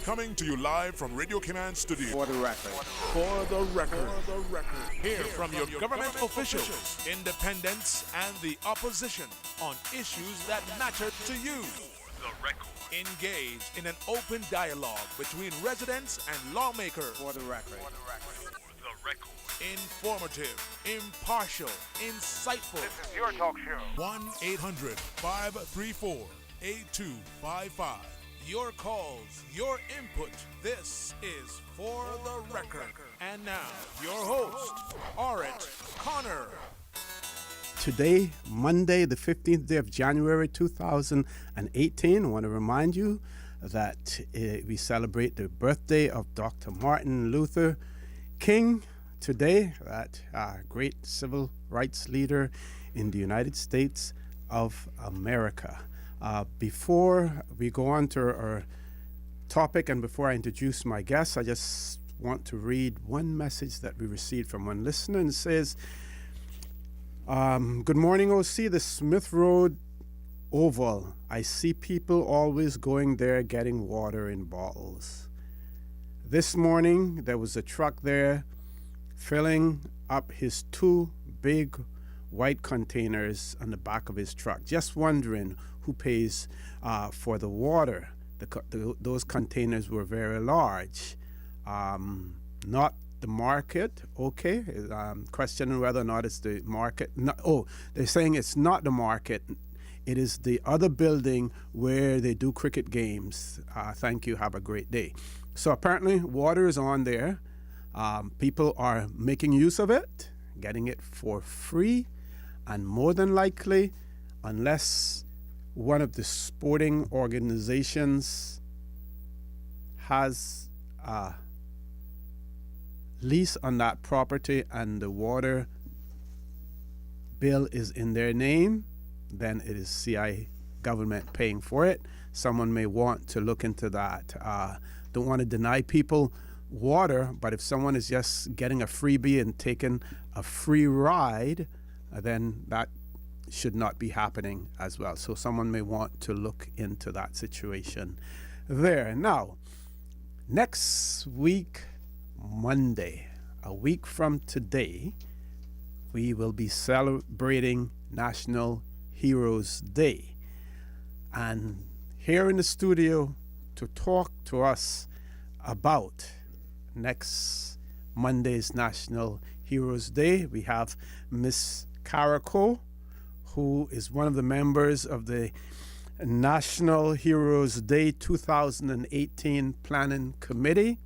Coming to you live from Radio Cayman Studio. For the record. For the record. Hear from your government officials, independents, and the opposition on issues that matter to you. The record. Engage in an open dialogue between residents and lawmakers. For the record. The record. Informative, impartial, insightful. This is your talk show. 1-800-534-8255. Your calls, your input. This is For the Record. And now, your host, Orit Connor. Today, Monday, the 15th day of January 2018, I want to remind you that we celebrate the birthday of Dr. Martin Luther King today, that great civil rights leader in the United States of America. Before we go on to our topic and before I introduce my guests, I just want to read one message that we received from one listener, and it says, good morning, OC, the Smith Road Oval. I see people always going there getting water in bottles. This morning, there was a truck there filling up his two big white containers on the back of his truck. Just wondering who pays for the water. Those containers were very large. Not the market, okay. Questioning whether or not it's the market. No, they're saying it's not the market. It is the other building where they do cricket games. Thank you. Have a great day. So apparently water is on there. People are making use of it, getting it for free, and more than likely, unless one of the sporting organizations has a lease on that property and the water bill is in their name, then it is CI government paying for it. Someone may want to look into that. Don't want to deny people water, but if someone is just getting a freebie and taking a free ride, then that should not be happening as well. So someone may want to look into that situation there. Now, next week, Monday, a week from today, we will be celebrating National Heroes Day. And here in the studio to talk to us about next Monday's National Heroes Day, we have Miss Caraco, who is one of the members of the National Heroes Day 2018 Planning Committee.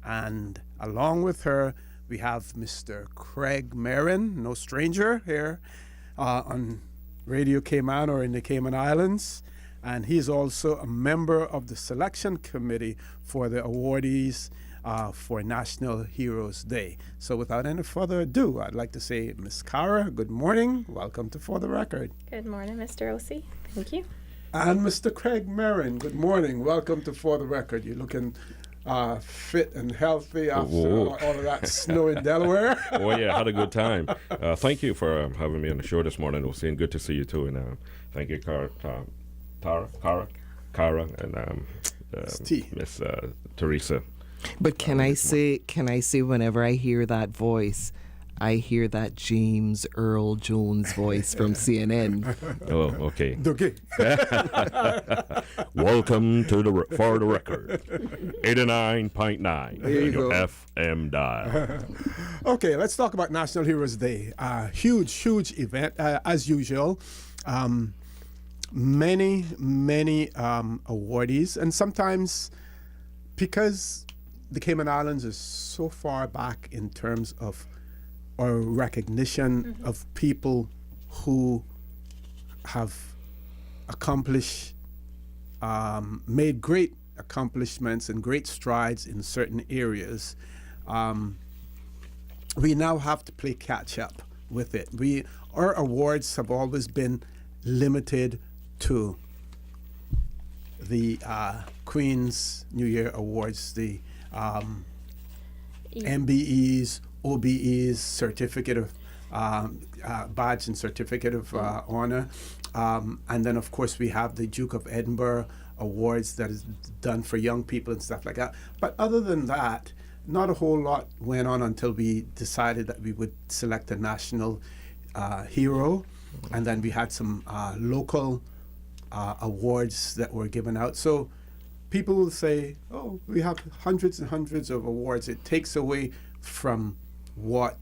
And along with her, we have Mr. Craig Marin, no stranger here on Radio Cayman or in the Cayman Islands. And he's also a member of the selection committee for the awardees for National Heroes Day. So without any further ado, I'd like to say, Ms. Cara, good morning. Welcome to For the Record. Good morning, Mr. O.C. Thank you. And Mr. Craig Marin, good morning. Welcome to For the Record. You're looking fit and healthy after all of that snow in Delaware. Oh, yeah, had a good time. Thank you for having me on the show this morning, O.C., and good to see you too. And thank you, Cara, and Miss Teresa. But can I say, whenever I hear that voice, I hear that James Earl Jones voice from CNN. Oh, okay. Okay. Welcome to For the Record, 89.9 There you go. FM dial. Okay, let's talk about National Heroes Day. Huge event, as usual. Many awardees, and sometimes because the Cayman Islands is so far back in terms of our recognition of people who have accomplished, made great accomplishments and great strides in certain areas, we now have to play catch up with it. Our awards have always been limited to the Queen's New Year Awards, the MBEs, OBEs, certificate of badge and certificate of honor. And then, of course, we have the Duke of Edinburgh awards that is done for young people and stuff like that. But other than that, not a whole lot went on until we decided that we would select a national hero, and then we had some local awards that were given out. So people will say, oh, we have hundreds and hundreds of awards. It takes away from what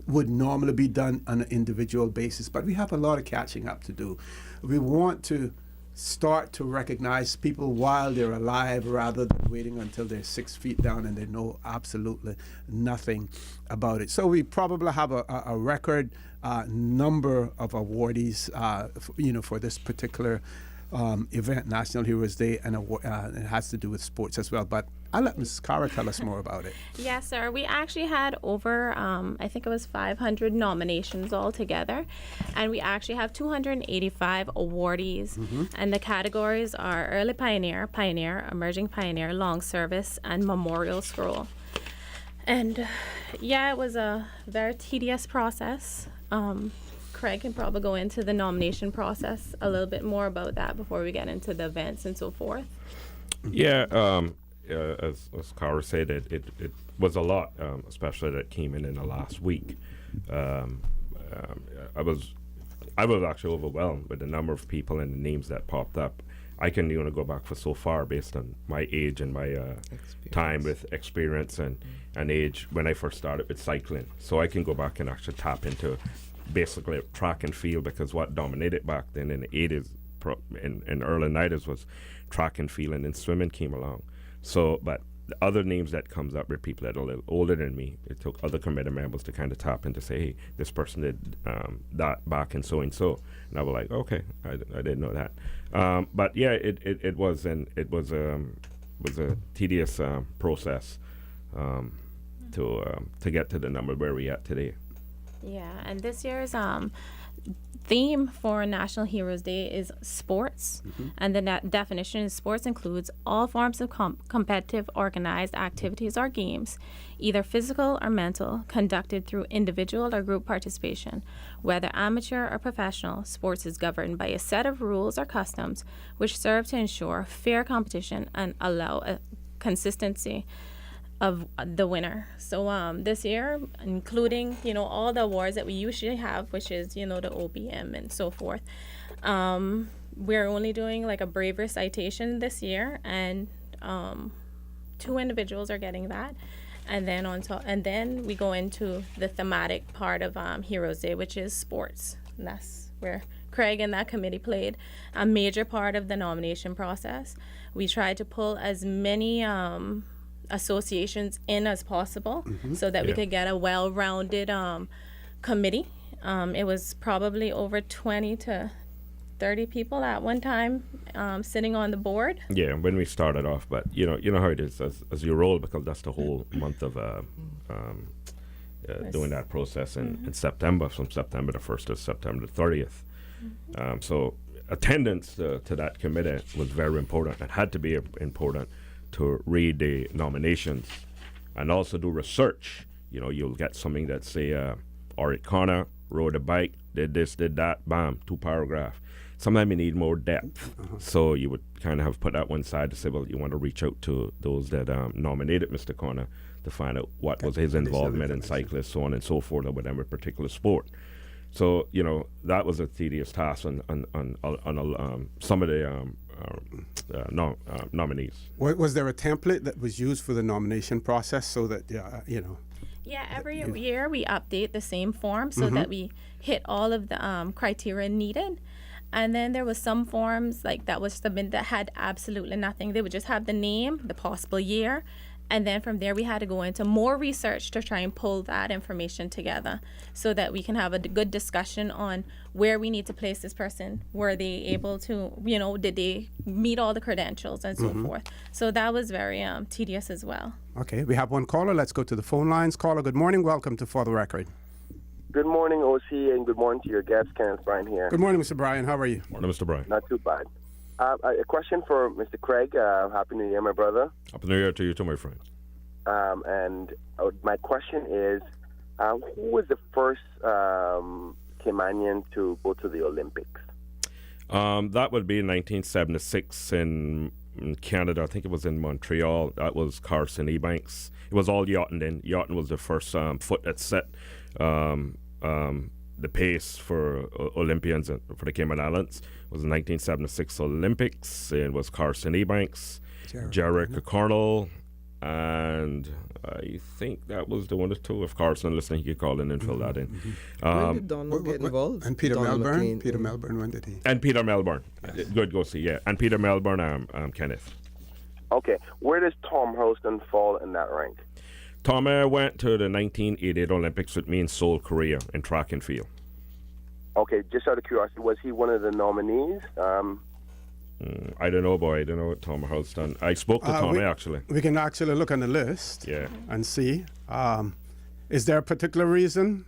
would normally be done on an individual basis, but we have a lot of catching up to do. We want to start to recognize people while they're alive rather than waiting until they're 6 feet down and they know absolutely nothing about it. So we probably have a record number of awardees, for this particular event, National Heroes Day, and it has to do with sports as well. But I'll let Mrs. Cara tell us more about it. Yes, sir. We actually had over, I think it was 500 nominations altogether, and we actually have 285 awardees. And the categories are Early Pioneer, Pioneer, Emerging Pioneer, Long Service, and Memorial Scroll. And it was a very tedious process. Craig can probably go into the nomination process a little bit more about that before we get into the events and so forth. Yeah, as Cara said, it was a lot, especially that came in the last week. I was actually overwhelmed with the number of people and the names that popped up. I can only go back for so far based on my age and my time with experience and age when I first started with cycling. So I can go back and actually tap into basically track and field, because what dominated back then in the 80s and early 90s was track and field, and then swimming came along. So, but the other names that comes up were people that are a little older than me. It took other committee members to kind of tap in to say, hey, this person did that back in so and so. And I was like, okay, I didn't know that. But yeah, it was a tedious process to get to the number where we at today. Yeah, and this year's theme for National Heroes Day is sports, and the definition of sports includes all forms of competitive organized activities or games, either physical or mental, conducted through individual or group participation. Whether amateur or professional, sports is governed by a set of rules or customs which serve to ensure fair competition and allow a consistency of the winner. So this year, including all the awards that we usually have, which is the OBM and so forth, we're only doing like a bravery citation this year, and 2 individuals are getting that, and then we go into the thematic part of Heroes Day, which is sports, and that's where Craig and that committee played a major part of the nomination process. We tried to pull as many associations in as possible so that we could get a well-rounded committee. It was probably over 20 to 30 people at one time sitting on the board. Yeah, when we started off, but you know how it is as you roll, because that's the whole month of doing that process in September, from September the 1st to September the 30th. So attendance to that committee was very important. It had to be important to read the nominations and also do research. You'll get something that say, Oric Connor rode a bike, did this, did that, bam, 2 paragraph. Sometimes you need more depth. So you would kind of have put that one side to say, well, you want to reach out to those that nominated Mr. Connor to find out what was his involvement in cyclists, so on and so forth, or whatever particular sport. So, that was a tedious task on some of the nominees. Was there a template that was used for the nomination process so that, Yeah, every year we update the same form so that we hit all of the criteria needed. And then there was some forms that was submitted that had absolutely nothing. They would just have the name, the possible year, and then from there we had to go into more research to try and pull that information together so that we can have a good discussion on where we need to place this person. Were they able to, did they meet all the credentials and so forth? So that was very tedious as well. Okay, we have one caller. Let's go to the phone lines. Caller, good morning. Welcome to For the Record. Good morning, OC, and good morning to your guests. Kenneth Bryan here. Good morning, Mr. Bryan. How are you? Morning, Mr. Bryan. Not too bad. A question for Mr. Craig. Happy New Year, my brother. Happy New Year to you too, my friend. And my question is, who was the first Caymanian to go to the Olympics? That would be 1976 in Canada. I think it was in Montreal. That was Carson Ebanks. It was all yachting then. Yachting was the first foot that set the pace for Olympians for the Cayman Islands. It was the 1976 Olympics. It was Carson Ebanks, Jerry Cornell, and I think that was the one or two. If Carson listening, he could call in and fill that in. When did Donald get involved? And Peter Donald Melbourne. McLean. Peter Melbourne, when did he? And Peter Melbourne. Good, go see, yeah. And Peter Melbourne, Kenneth. Okay, where does Tom Holston fall in that rank? Tom went to the 1988 Olympics with me in Seoul, Korea, in track and field. Okay, just out of curiosity, was he one of the nominees? I don't know, boy. I don't know what Tom Holston. I spoke to Tommy, actually. We can actually look on the list and see. Is there a particular reason?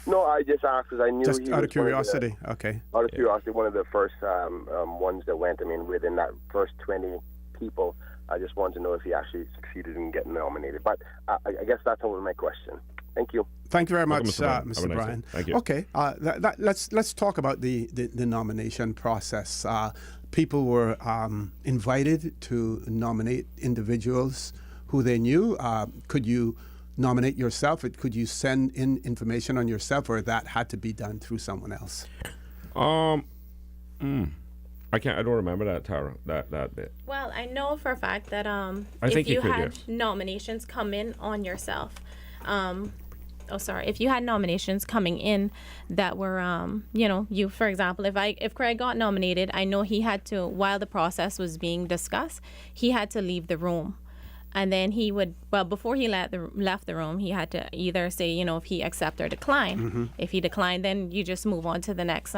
No, I just asked because I knew Just he out was of curiosity. Okay. Out of curiosity, one of the first ones that went. I mean, within that first 20 people, I just wanted to know if he actually succeeded in getting nominated. But I guess that's all my question. Thank you. Thank you very much, Welcome, Mr. nice Bryan. day. Thank you. Okay, let's talk about the nomination process. People were invited to nominate individuals who they knew. Could you nominate yourself? Could you send in information on yourself, or that had to be done through someone else? I don't remember that, Tara. That bit. Well, I know for a fact that I think if you you could, had yes. nominations come in on yourself, if you had nominations coming in that were, you, for example, if Craig got nominated, I know he had to, while the process was being discussed, he had to leave the room. And then he would, before he left the room, he had to either say, if he accept or decline. Mm-hmm. If he declined, then you just move on to the next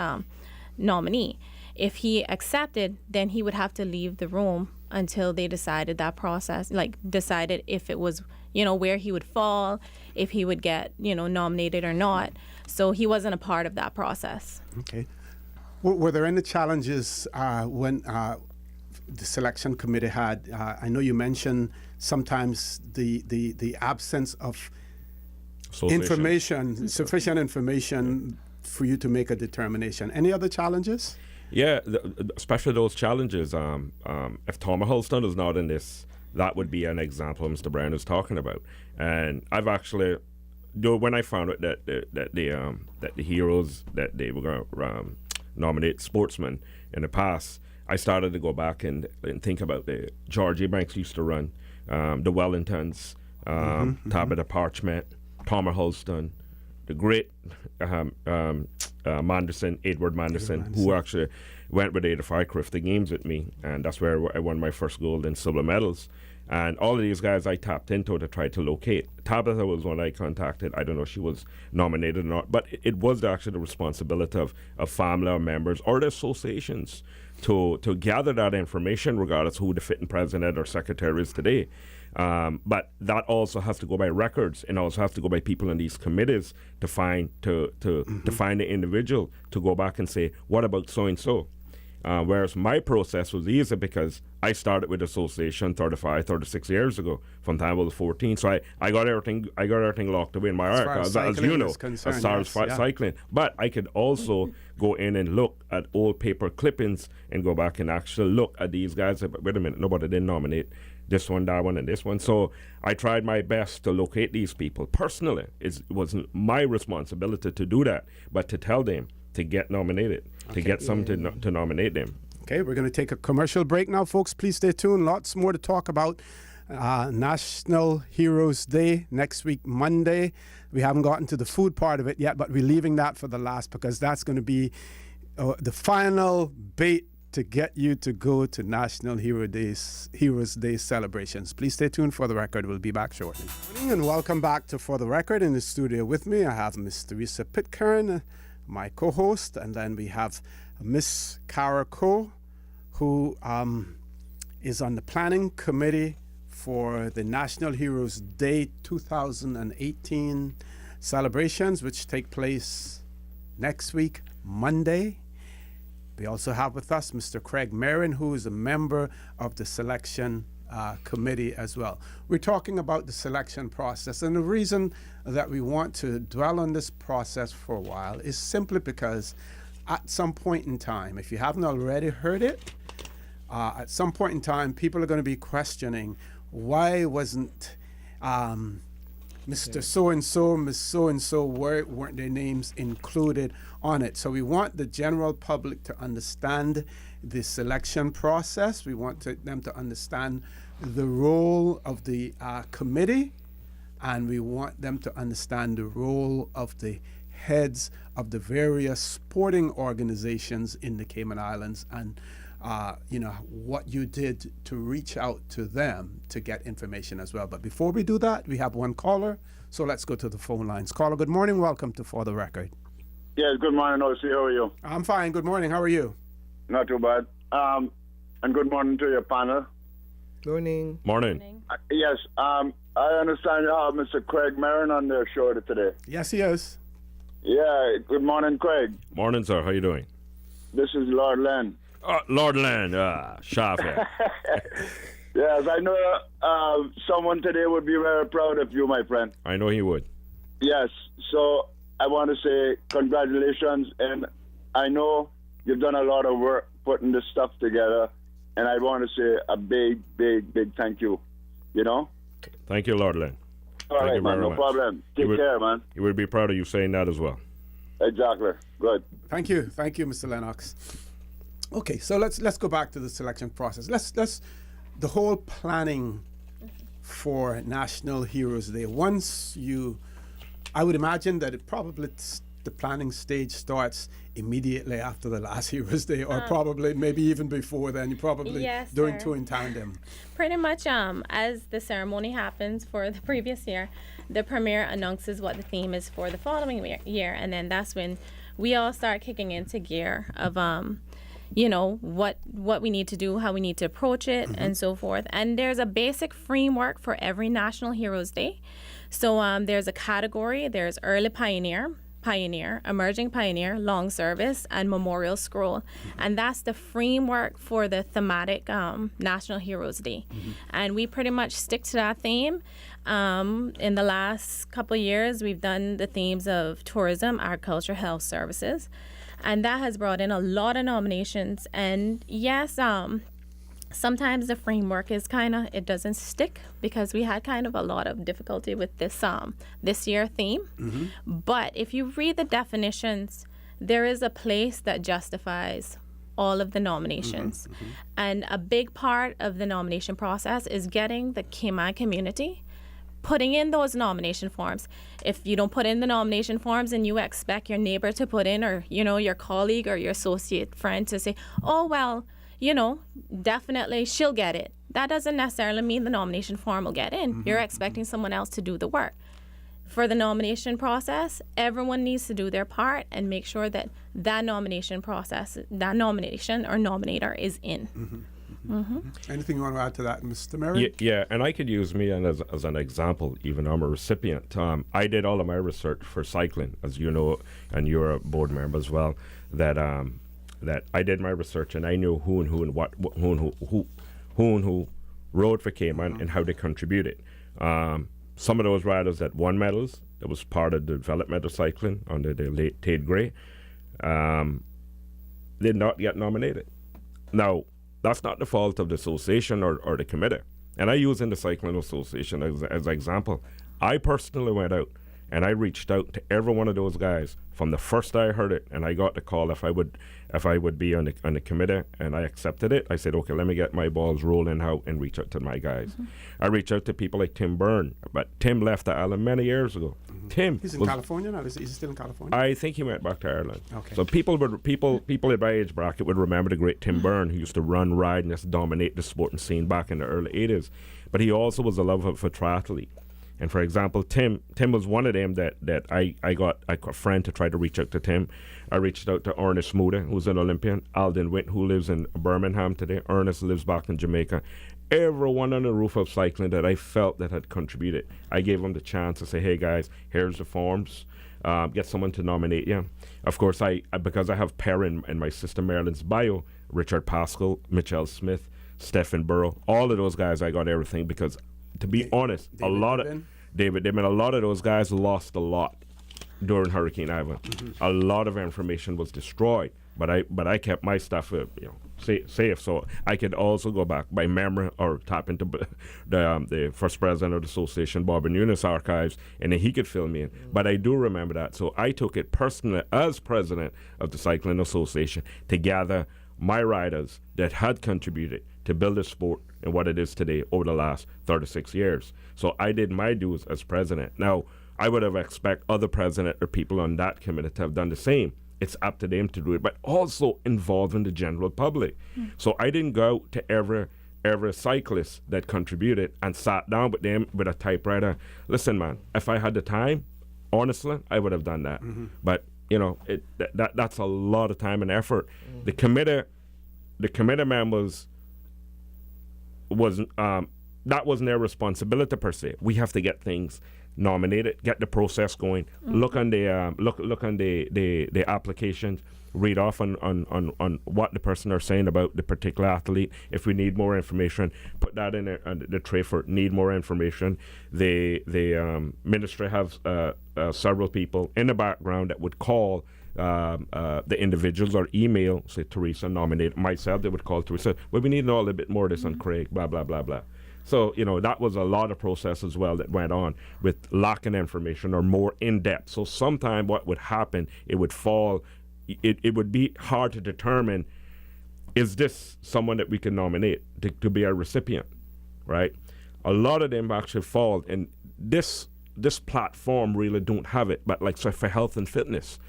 nominee. If he accepted, then he would have to leave the room until they decided that process, decided if it was, where he would fall, if he would get, nominated or not. So he wasn't a part of that process. Okay. Were there any challenges when the selection committee had? I know you mentioned sometimes the absence of information, sufficient information for you to make a determination. Any other challenges? Yeah, especially those challenges. If Tom Holston is not in this, that would be an example Mr. Bryan is talking about. And I've actually, when I found out that the heroes that they were going to nominate sportsmen in the past, I started to go back and think about the George Ebanks used to run, the Wellingtons, Tabitha Parchment, Tom Holston, the great Manderson, Edward Manderson, who actually went with Ada Fycroft the games with me, and that's where I won my first gold and silver medals. And all of these guys I tapped into to try to locate. Tabitha was one I contacted. I don't know if she was nominated or not, but it was actually the responsibility of family or members or the associations to gather that information, regardless who the fitting president or secretary is today. But that also has to go by records, and also has to go by people in these committees to find to find the individual to go back and say, what about so and so? Whereas my process was easy because I started with the association 36 years ago, from the time I was 14. So I got everything locked away in my archive, as you know, as far as cycling. But I could also go in and look at old paper clippings and go back and actually look at these guys. But wait a minute, nobody didn't nominate this one, that one, and this one. So I tried my best to locate these people. Personally, it wasn't my responsibility to do that, but to tell them to get nominated, to get someone to nominate them. Okay, we're going to take a commercial break now, folks. Please stay tuned. Lots more to talk about. National Heroes Day next week, Monday. We haven't gotten to the food part of it yet, but we're leaving that for the last because that's going to be the final bait to get you to go to National Heroes Day celebrations. Please stay tuned for the record. We'll be back shortly. Good morning and welcome back to For the Record. In the studio with me, I have Miss Teresa Pitcairn, my co-host, and then we have Miss Cara Coe, who is on the planning committee for the National Heroes Day 2018 celebrations, which take place next week, Monday. We also have with us Mr. Craig Marin, who is a member of the selection committee as well. We're talking about the selection process, and the reason that we want to dwell on this process for a while is simply because at some point in time, if you haven't already heard it, at some point in time, people are going to be questioning why wasn't Mr. So-and-so, Miss So-and-so, weren't their names included on it? So we want the general public to understand the selection process. We want them to understand the role of the committee, and we want them to understand the role of the heads of the various sporting organizations in the Cayman Islands, and what you did to reach out to them to get information as well. But before we do that, we have one caller, so let's go to the phone lines. Caller, good morning. Welcome to For the Record. Yes, good morning, OC. How are you? I'm fine. Good morning. How are you? Not too bad. And good morning to your panel. Morning. Morning. Yes, I understand you have Mr. Craig Marin on their show today. Yes, he is. Yeah, good morning, Craig. Morning, sir. How you doing? This is Lord Len. Lord Land, sharp head. Yes, I know someone today would be very proud of you, my friend. I know he would. Yes, so I want to say congratulations, and I know you've done a lot of work putting this stuff together, and I want to say a big, big, big thank you, Thank you, Lord Land. All Thank right, you man, very no much. problem. Take care, man. He would be proud of you saying that as well. Exactly. Good. Thank you, Mr. Lennox. Okay, so let's go back to the selection process. Let's the whole planning for National Heroes Day. I would imagine that the planning stage starts immediately after the last Heroes Day, or probably maybe even before then. You're probably Yes, doing sir. two in tandem. Pretty much as the ceremony happens for the previous year, the premier announces what the theme is for the following year, and then that's when we all start kicking into gear of what we need to do, how we need to approach it, and so forth. And there's a basic framework for every National Heroes Day. So there's a category. There's early pioneer, emerging pioneer, long service, and memorial scroll. And that's the framework for the thematic National Heroes Day. And we pretty much stick to that theme. In the last couple of years, we've done the themes of tourism, agriculture, health services. And that has brought in a lot of nominations. And yes, sometimes the framework is it doesn't stick, because we had kind of a lot of difficulty with this year theme. But if you read the definitions, there is a place that justifies all of the nominations. And a big part of the nomination process is getting the Cayman community putting in those nomination forms. If you don't put in the nomination forms and you expect your neighbor to put in, or your colleague or your associate friend to say, oh well, definitely she'll get it, that doesn't necessarily mean the nomination form will get in. You're expecting someone else to do the work. For the nomination process, everyone needs to do their part and make sure that nomination process, that nomination or nominator is in. Anything you want to add to that, Mr. Mary? Yeah, and I could use me as an example, even I'm a recipient. I did all of my research for cycling, as you know, and you're a board member as well, that I did my research, and I knew who rode for Cayman and how they contributed. Some of those riders that won medals, that was part of the developmental cycling under the late Tate Gray, did not get nominated. Now, that's not the fault of the association or the committee. And I use in the Cycling Association as an example. I personally went out and I reached out to every one of those guys from the first day I heard it, and I got the call if I would be on the committee, and I accepted it. I said, okay, let me get my balls rolling out and reach out to my guys. I reached out to people like Tim Byrne, but Tim left the island many years ago. Tim, he's in California now. Is he still in California? I think he went back to Ireland. Okay. So people in my age bracket would remember the great Tim Byrne, who used to run, ride, and just dominate the sporting scene back in the early 80s. But he also was a lover for triathlete. And for example, Tim was one of them that I got a friend to try to reach out to Tim. I reached out to Ernest Moody, who's an Olympian, Alden Witt, who lives in Birmingham today. Ernest lives back in Jamaica. Everyone on the roof of cycling that I felt that had contributed, I gave them the chance to say, hey guys, here's the forms. Get someone to nominate you. Of course, because I have Per in my sister Marilyn's bio, Richard Pascal, Michelle Smith, Stephen Burrow, all of those guys, I got everything because, to be honest, David Dibben, a lot of those guys lost a lot during Hurricane Ivan. A lot of information was destroyed. but I kept my stuff, safe, so I could also go back by memory or tap into the first president of the association, Bob Nunes archives, and then he could fill me in. But I do remember that, so I took it personally as president of the Cycling Association to gather my riders that had contributed to build the sport and what it is today over the last 36 years. So I did my dues as president. Now, I would have expected other president or people on that committee to have done the same. It's up to them to do it, but also involving the general public. So I didn't go to every cyclist that contributed and sat down with them with a typewriter. Listen, man, if I had the time, honestly, I would have done that. But that's a lot of time and effort. The committee members that wasn't their responsibility per se. We have to get things nominated, get the process going, look on the applications, read off on what the person are saying about the particular athlete. If we need more information, put that in the tray for need more information. The ministry has several people in the background that would call the individuals or email, say Teresa nominate myself, they would call Teresa, well, we need to know a little bit more of this on Craig, blah, blah, blah, blah. So, that was a lot of process as well that went on with lacking information or more in-depth. So sometime what would happen, it would be hard to determine, is this someone that we can nominate to be a recipient, right? A lot of them actually fall, and this platform really don't have it, but like so for health and fitness,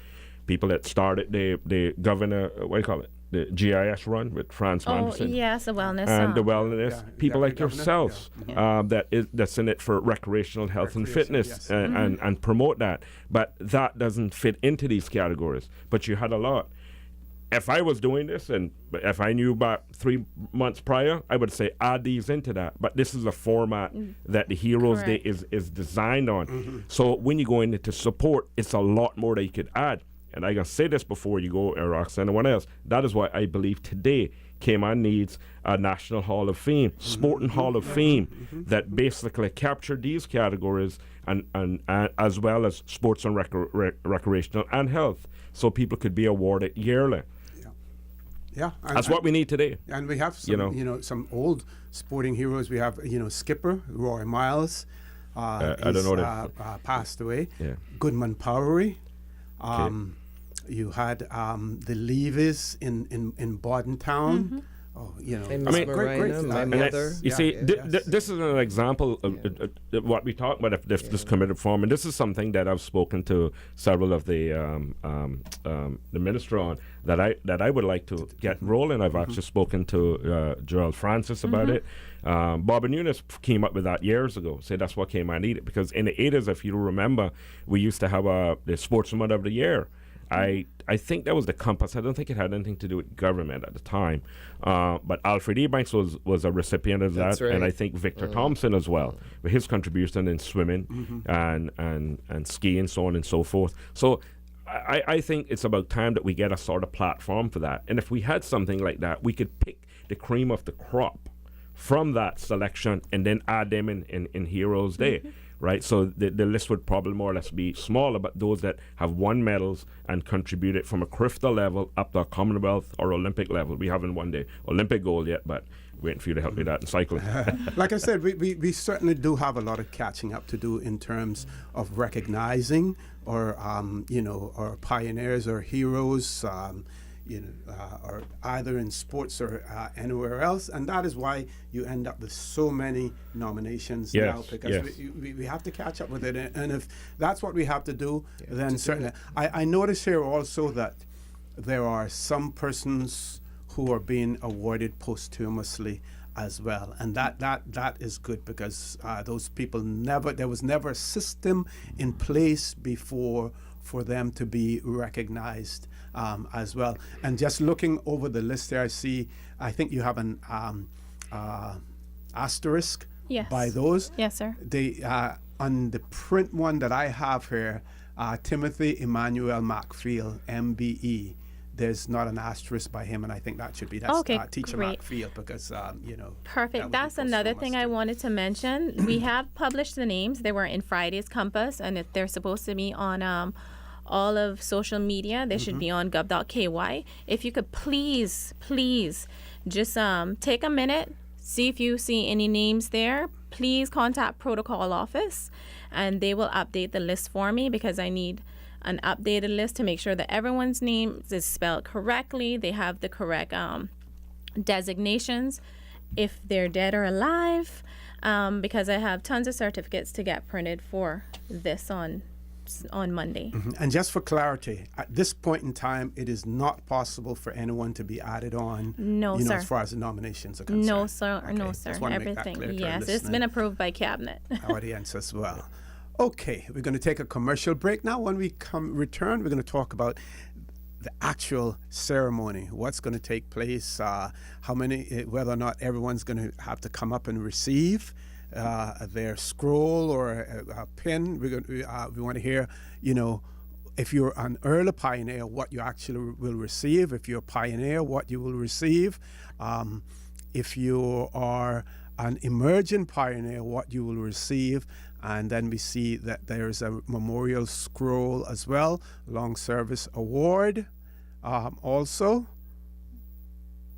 people that started the governor, what do you call it? The GIS run with Franz Anderson. Oh, yes, the wellness. And the wellness, people like yourselves that's in it for recreational health and fitness and promote that. But that doesn't fit into these categories. But you had a lot. If I was doing this and if I knew about 3 months prior, I would say add these into that. But this is a format that the Heroes Day is designed on. So when you go into support, it's a lot more that you could add. And I can say this before you go, Rox, anyone else. That is why I believe today Cayman needs a National Hall of Fame, Sporting Hall of Fame, that basically capture these categories and as well as sports and recreational and health, so people could be awarded yearly. Yeah, that's what we need today. And we have some, some old sporting heroes. We have, Skipper Roy Miles. I don't know that. Passed away. Yeah. Goodman Powery. You had the Levies in Bordentown. Oh, great. My mother. You see, this is an example of what we talk about. If this committed form, and this is something that I've spoken to several of the minister on that I would like to get rolling. I've actually spoken to Gerald Francis about it. Bob Nunes came up with that years ago. Say that's what Cayman needed, because in the 80s, if you remember, we used to have the Sportsman of the Year. I think that was the compass. I don't think it had anything to do with government at the time. But Alfred Ebanks was a recipient of that, right. And I think Victor Thompson as well, with his contribution in swimming and skiing, so on and so forth. So I think it's about time that we get a sort of platform for that. And if we had something like that, we could pick the cream of the crop from that selection and then add them in Heroes Day. Right, so the list would probably more or less be smaller, but those that have won medals and contributed from a CRIFTA level up to a Commonwealth or Olympic level. We haven't won the Olympic gold yet, but waiting for you to help me that in cycling. Like I said, we certainly do have a lot of catching up to do in terms of recognizing our pioneers or heroes. Or either in sports or anywhere else, and that is why you end up with so many nominations now, because we have to catch up with it, and if that's what we have to do, then certainly. I notice here also that there are some persons who are being awarded posthumously as well, and that is good, because those people there was never a system in place before for them to be recognized as well. And just looking over the list there, I think you have an asterisk by those. Yes, sir. They on the print one that I have here, Timothy Emmanuel McField, MBE. There's not an asterisk by him, and I think that should be Teacher great. McField, because Perfect. That's another thing I wanted to mention. We have published the names. They were in Friday's Compass, and they're supposed to be on all of social media. They should be on gov.ky. If you could please just take a minute, see if you see any names there. Please contact protocol office and they will update the list for me, because I need an updated list to make sure that everyone's name is spelled correctly. They have the correct designations, if they're dead or alive, because I have tons of certificates to get printed for this on Monday. And just for clarity, at this point in time, it is not possible for anyone to be added on. No, sir. As far as the nominations are concerned. No, sir. Okay. No, sir. Just want to make that Everything. clear to our Yes, it's listening been approved by cabinet. audience as well. Okay, we're going to take a commercial break now. When we return, we're going to talk about the actual ceremony, what's going to take place, how many, whether or not everyone's going to have to come up and receive their scroll or a pin. We want to hear, if you're an early pioneer, what you actually will receive. If you're a pioneer, what you will receive. If you are an emerging pioneer, what you will receive. And then we see that there's a memorial scroll as well, long service award also.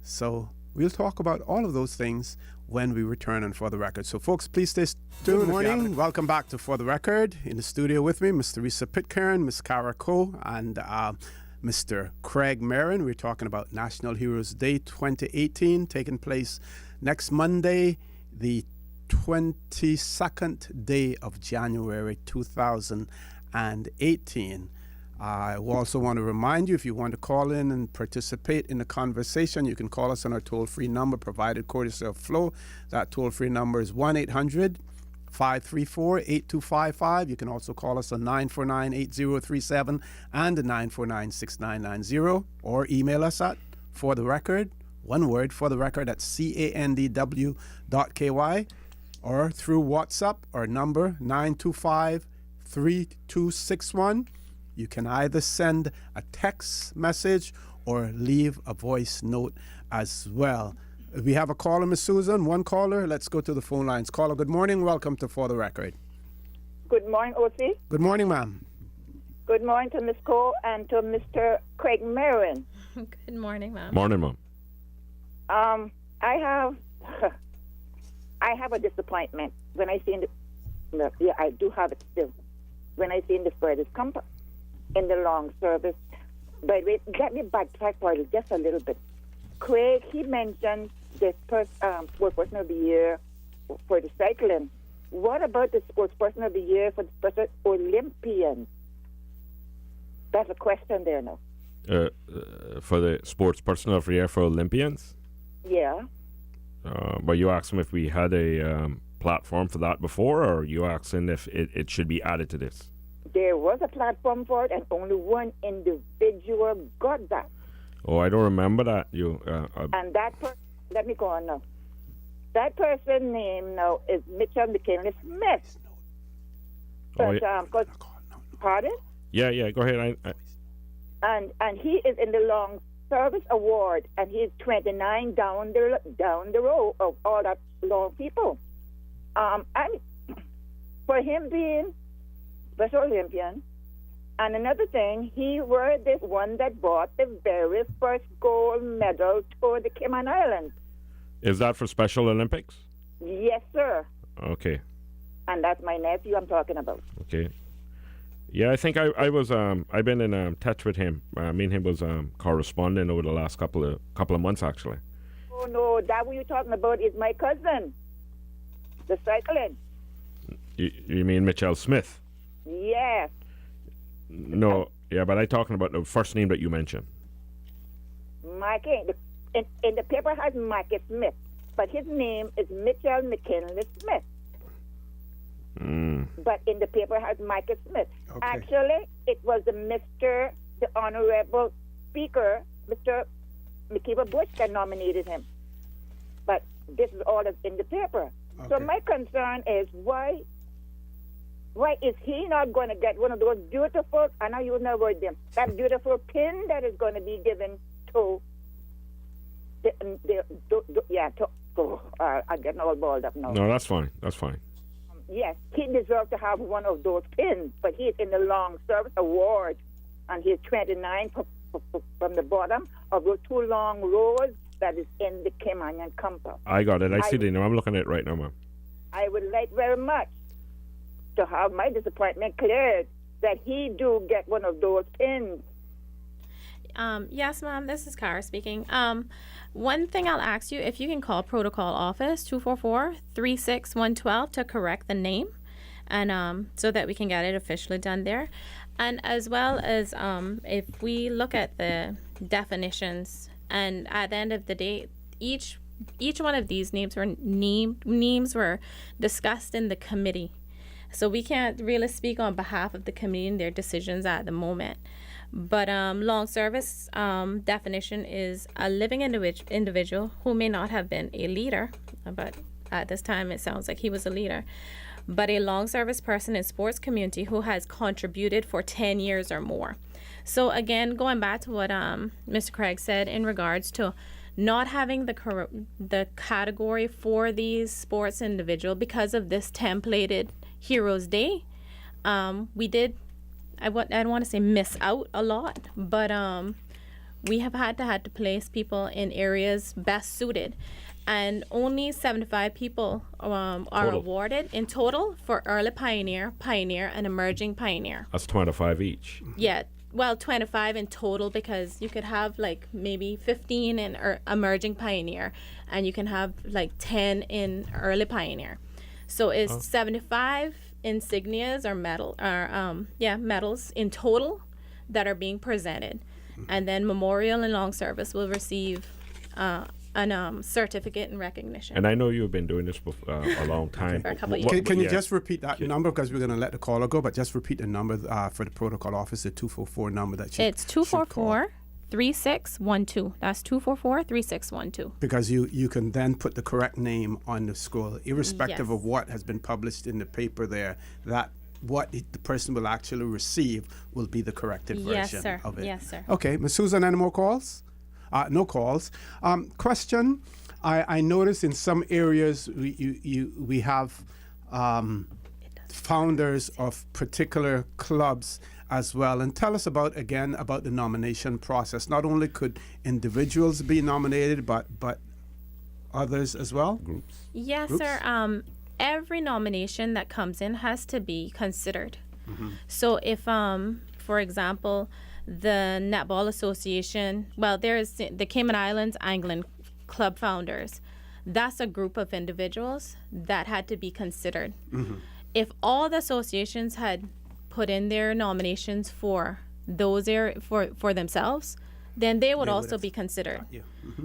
So we'll talk about all of those things when we return on For the Record. So folks, please stay tuned. Good morning. Welcome back to For the Record. In the studio with me, Ms. Teresa Pitcairn, Ms. Cara Coe, and Mr. Craig Marin. We're talking about National Heroes Day 2018, taking place next Monday, the 22nd day of January 2018. I also want to remind you, if you want to call in and participate in the conversation, you can call us on our toll-free number provided courtesy of Flow. That toll-free number is 1-800-534-8255. You can also call us on 949-8037 and 949-6990, or email us at For the Record, one word, For the Record, at candw.ky, or through WhatsApp, our number 925-3261. You can either send a text message or leave a voice note as well. We have a caller, Ms. Susan, one caller. Let's go to the phone lines. Caller, good morning. Welcome to For the Record. Good morning, O.C. Good morning, ma'am. Good morning to Ms. Cole and to Mr. Craig Marin. Good morning, ma'am. Morning, Mom. I have a disappointment when I see I do have it still. When I see the furthest come in the long service. But wait, let me backtrack for just a little bit. Craig, he mentioned the sports person of the year for the cycling. What about the sports person of the year for the Special Olympians? That's a question there now. For the sports person of the year for Olympians? Yeah. But you asking if we had a platform for that before, or you asking if it should be added to this? There was a platform for it, and only one individual got that. Oh, I don't remember that. And that let me go on now. That person's name now is Mitchell McKinley Smith. Oh, But, pardon? Yeah, go ahead. And he is in the long service award, and he's 29 down the row of all that long people. And for him being Special Olympian, and another thing, he was the one that brought the very first gold medal to the Cayman Islands. Is that for Special Olympics? Yes, sir. Okay. And that's my nephew I'm talking about. Okay. Yeah, I think I was I've been in touch with him. Me and him was corresponding over the last couple of months actually. Oh no, that what you're talking about is my cousin, the cycling. You mean Mitchell Smith? Yes. No, yeah, but I'm talking about the first name that you mentioned. Mikey, in the paper has Mikey Smith, but his name is Mitchell McKinley Smith. But in the paper has Mikey Smith. Okay. Actually, it was the Honorable Speaker, Mr. McKeever Bush, that nominated him. But this is all that's in the paper. Okay. So my concern is why is he not going to get one of those beautiful, I know you never word them, that beautiful pin that is going to be given to I'm getting all balled up now. No, that's fine. Yes, he deserves to have one of those pins, but he's in the long service award. on here 29 from the bottom of those two long rows that is in the Cayman compass. I got it. I see the name. I'm looking at it right now, ma'am. I would like very much to have my disappointment cleared that he do get one of those pins. Yes, ma'am. This is Kara speaking. One thing I'll ask you, if you can call protocol office 244-36112 to correct the name, and so that we can get it officially done there, and as well as if we look at the definitions, and at the end of the day, each one of these names were discussed in the committee, so we can't really speak on behalf of the committee and their decisions at the moment. But long service definition is a living individual who may not have been a leader, but at this time it sounds like he was a leader, but a long service person in sports community who has contributed for 10 years or more. So again, going back to what Mr. Craig said in regards to not having the category for these sports individual because of this templated Heroes Day, we did, I don't want to say miss out a lot, but we have had to place people in areas best suited, and only 75 people are awarded in total for early pioneer, and emerging pioneer. That's 25 each. Yeah, well, 25 in total, because you could have like maybe 15 in emerging pioneer, and you can have like 10 in early pioneer. So it's 75 insignias or medals in total that are being presented, and then memorial and long service will receive a certificate and recognition. And I know you've been doing this for a long time. For a couple of years. Can you just repeat that number, because we're going to let the caller go, but just repeat the number for the protocol office, the 244 number that you It's 244-3612. That's 244-3612. because you can then put the correct name on the scroll, irrespective Yes. of what has been published in the paper there, that what the person will actually receive will be the corrected Yes, version sir. of it. Yes, sir. Okay, Ms. Susan, any more calls? No calls. Question, I noticed in some areas we have founders of particular clubs as well. And tell us about the nomination process. Not only could individuals be nominated, but others as well? Groups. Yes, Groups? sir. Every nomination that comes in has to be considered. So if, for example, the Netball Association, well, there's the Cayman Islands Angling Club founders. That's a group of individuals that had to be considered. If all the associations had put in their nominations for those for themselves, then they would also be considered.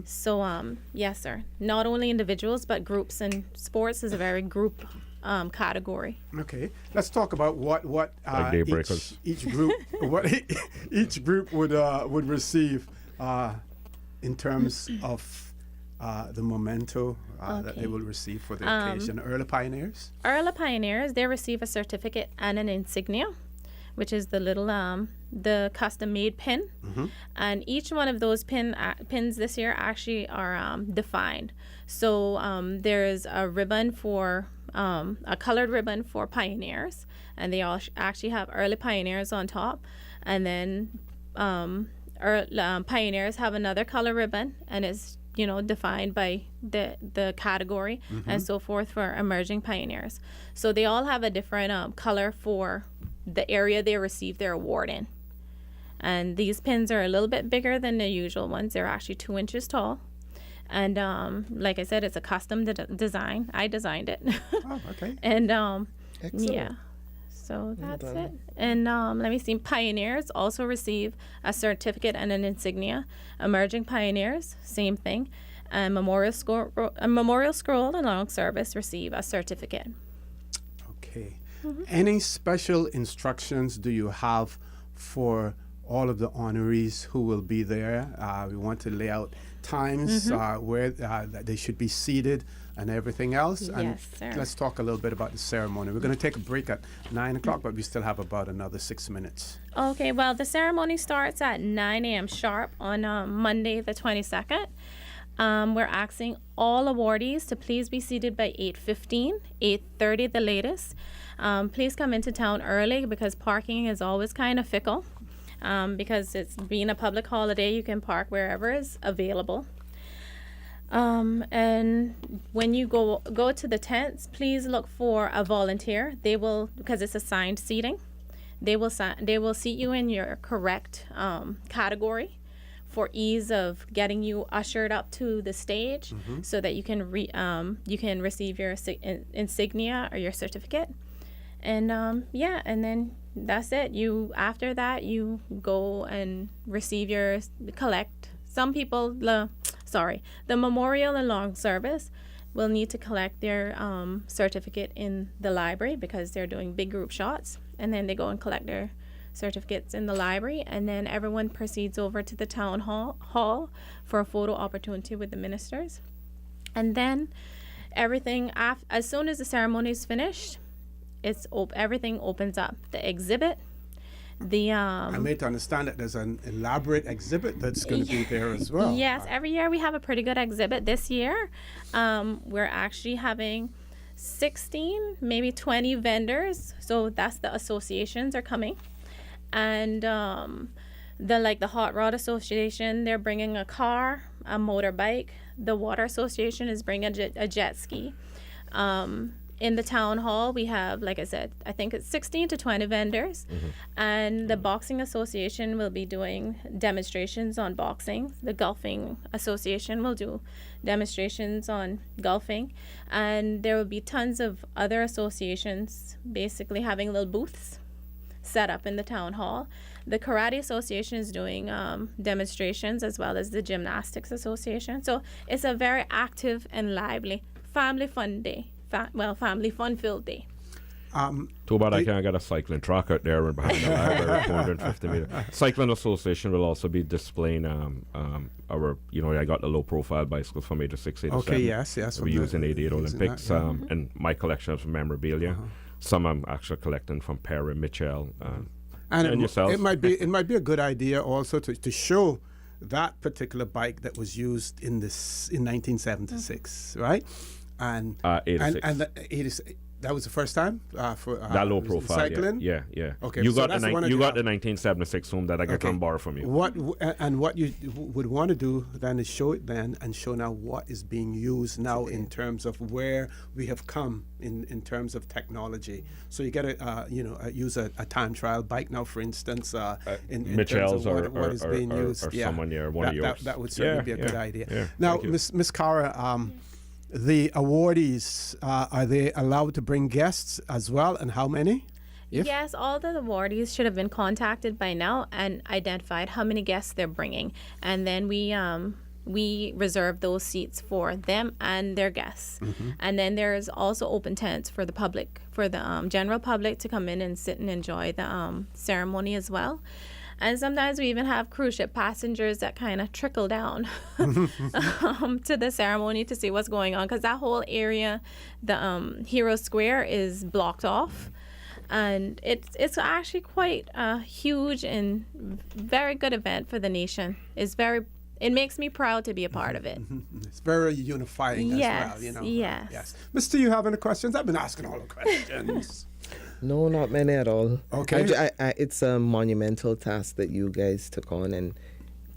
So yes, sir. Not only individuals, but groups, and sports is a very group category. Okay, let's talk about what Like Daybreakers. each group each group would receive in terms of the memento that they will receive for the occasion. Early pioneers. Early pioneers, they receive a certificate and an insignia, which is the little the custom-made pin, and each one of those pins this year actually are defined. So there's a ribbon for a colored ribbon for pioneers, and they all actually have early pioneers on top, and then pioneers have another color ribbon, and it's defined by the category and so forth for emerging pioneers. So they all have a different color for the area they receive their award in. And these pins are a little bit bigger than the usual ones. They're actually 2 inches tall. And like I said, it's a custom design. I designed it. Oh, okay. And Excellent. yeah. So that's it. And let me see. Pioneers also receive a certificate and an insignia. Emerging pioneers, same thing. And memorial scroll and long service receive a certificate. Okay. Any special instructions do you have for all of the honorees who will be there? We want to lay out times where that they should be seated and everything else. And Yes, sir. let's talk a little bit about the ceremony. We're going to take a break at 9 o'clock, but we still have about another 6 minutes. Okay, well, the ceremony starts at 9 a.m. sharp on Monday the 22nd. We're asking all awardees to please be seated by 8:15, 8:30 the latest. Please come into town early because parking is always kind of fickle. because it's being a public holiday, you can park wherever is available. And when you go to the tents, please look for a volunteer. They will, because it's assigned seating, they will seat you in your correct category for ease of getting you ushered up to the stage, so that you can receive your insignia or your certificate. And and then that's it. After that you go and receive your collect. Some people, the memorial and long service will need to collect their certificate in the library because they're doing big group shots, and then they go and collect their certificates in the library, and then everyone proceeds over to the town hall for a photo opportunity with the ministers. And then everything as soon as the ceremony is finished, everything opens up. The exhibit, I made to understand that there's an elaborate exhibit that's going to be there as well. Yes, every year we have a pretty good exhibit. This year, we're actually having 16, maybe 20 vendors. So that's the associations are coming, and the Hot Rod Association, they're bringing a car, a motorbike. The Water Association is bringing a jet ski. In the town hall, we have, like I said, I think it's 16 to 20 vendors. And the Boxing Association will be doing demonstrations on boxing. The Golfing Association will do demonstrations on golfing. And there will be tons of other associations basically having little booths set up in the town hall. The Karate Association is doing demonstrations, as well as the Gymnastics Association. So it's a very active and lively family fun day. Family fun-filled day. Too bad I can't get a cycling track out there behind the library, 450 meters. Cycling Association will also be displaying our, I got the low-profile bicycles from 86, 87. Okay, yes. We're using 88 Olympics, and my collection of memorabilia. Some I'm actually collecting from Perry, Mitchell, and yourself. It might be a good idea also to show that particular bike that was used in 1976, right? And 86. And 86. That was the first time for that low profile cycling. Yeah. Okay, you so got the 1976 home that I got on borrow from you. What you would want to do then is show it then, and show now what is being used now in terms of where we have come in terms of technology. So you get use a time trial bike now, for instance, in Mitchell's terms of what is being used. Or someone one of yours. That would certainly be a good idea. Yeah. Now, Miss Cara. The awardees, are they allowed to bring guests as well, and how many? Yes, all the awardees should have been contacted by now and identified how many guests they're bringing, and then we reserve those seats for them and their guests. And then there's also open tents for the public, for the general public to come in and sit and enjoy the ceremony as well. And sometimes we even have cruise ship passengers that kind of trickle down to the ceremony to see what's going on, because that whole area, the Hero Square, is blocked off. And it's actually quite a huge and very good event for the nation. It makes me proud to be a part of it. It's very unifying as well. Yes. Mister, you have any questions? I've been asking all the questions. No, not many at all. Okay. It's a monumental task that you guys took on, and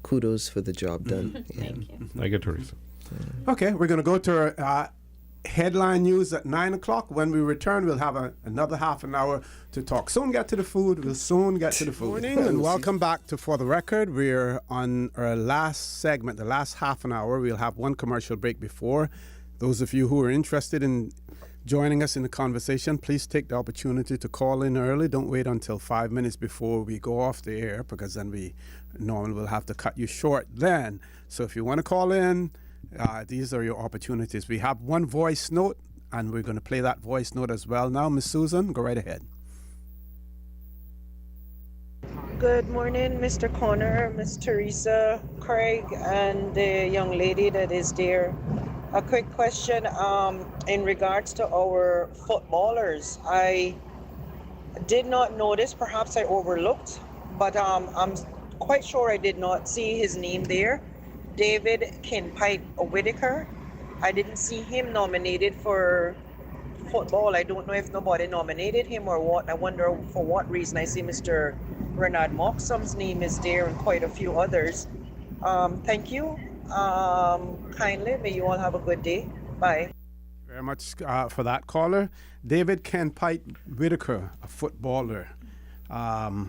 kudos for the job done. Thank you. Thank you, Teresa. Okay, we're going to go to our headline news at 9 o'clock. When we return, we'll have another half an hour to talk. Soon get to the food. We'll soon get to the food. Morning and welcome back to For the Record. We're on our last segment, the last half an hour. We'll have one commercial break before. Those of you who are interested in joining us in the conversation, please take the opportunity to call in early. Don't wait until 5 minutes before we go off the air, because then we normally will have to cut you short then. So if you want to call in, these are your opportunities. We have one voice note, and we're going to play that voice note as well now. Miss Susan, go right ahead. Good morning, Mr. Connor, Miss Teresa, Craig, and the young lady that is there. A quick question in regards to our footballers. I did not notice, perhaps I overlooked, but I'm quite sure I did not see his name there. David Kinpipe Whitaker. I didn't see him nominated for football. I don't know if nobody nominated him or what. I wonder for what reason. I see Mr. Renard Moxham's name is there and quite a few others. Thank you. Kindly, may you all have a good day. Bye. Very much for that caller. David Ken Pite Whitaker, a footballer. The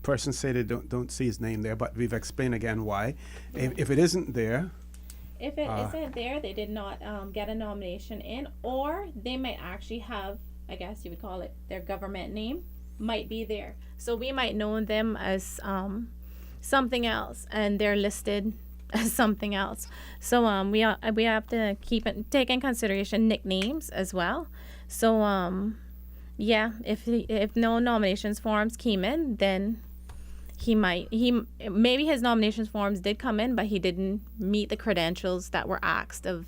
person said they don't see his name there, but we've explained again why. If it isn't there, if it isn't there, they did not get a nomination in, or they might actually have, I guess you would call it, their government name might be there. So we might know them as something else, and they're listed as something else. So we have to take in consideration nicknames as well. So yeah, if no nominations forms came in, then maybe his nominations forms did come in, but he didn't meet the credentials that were asked of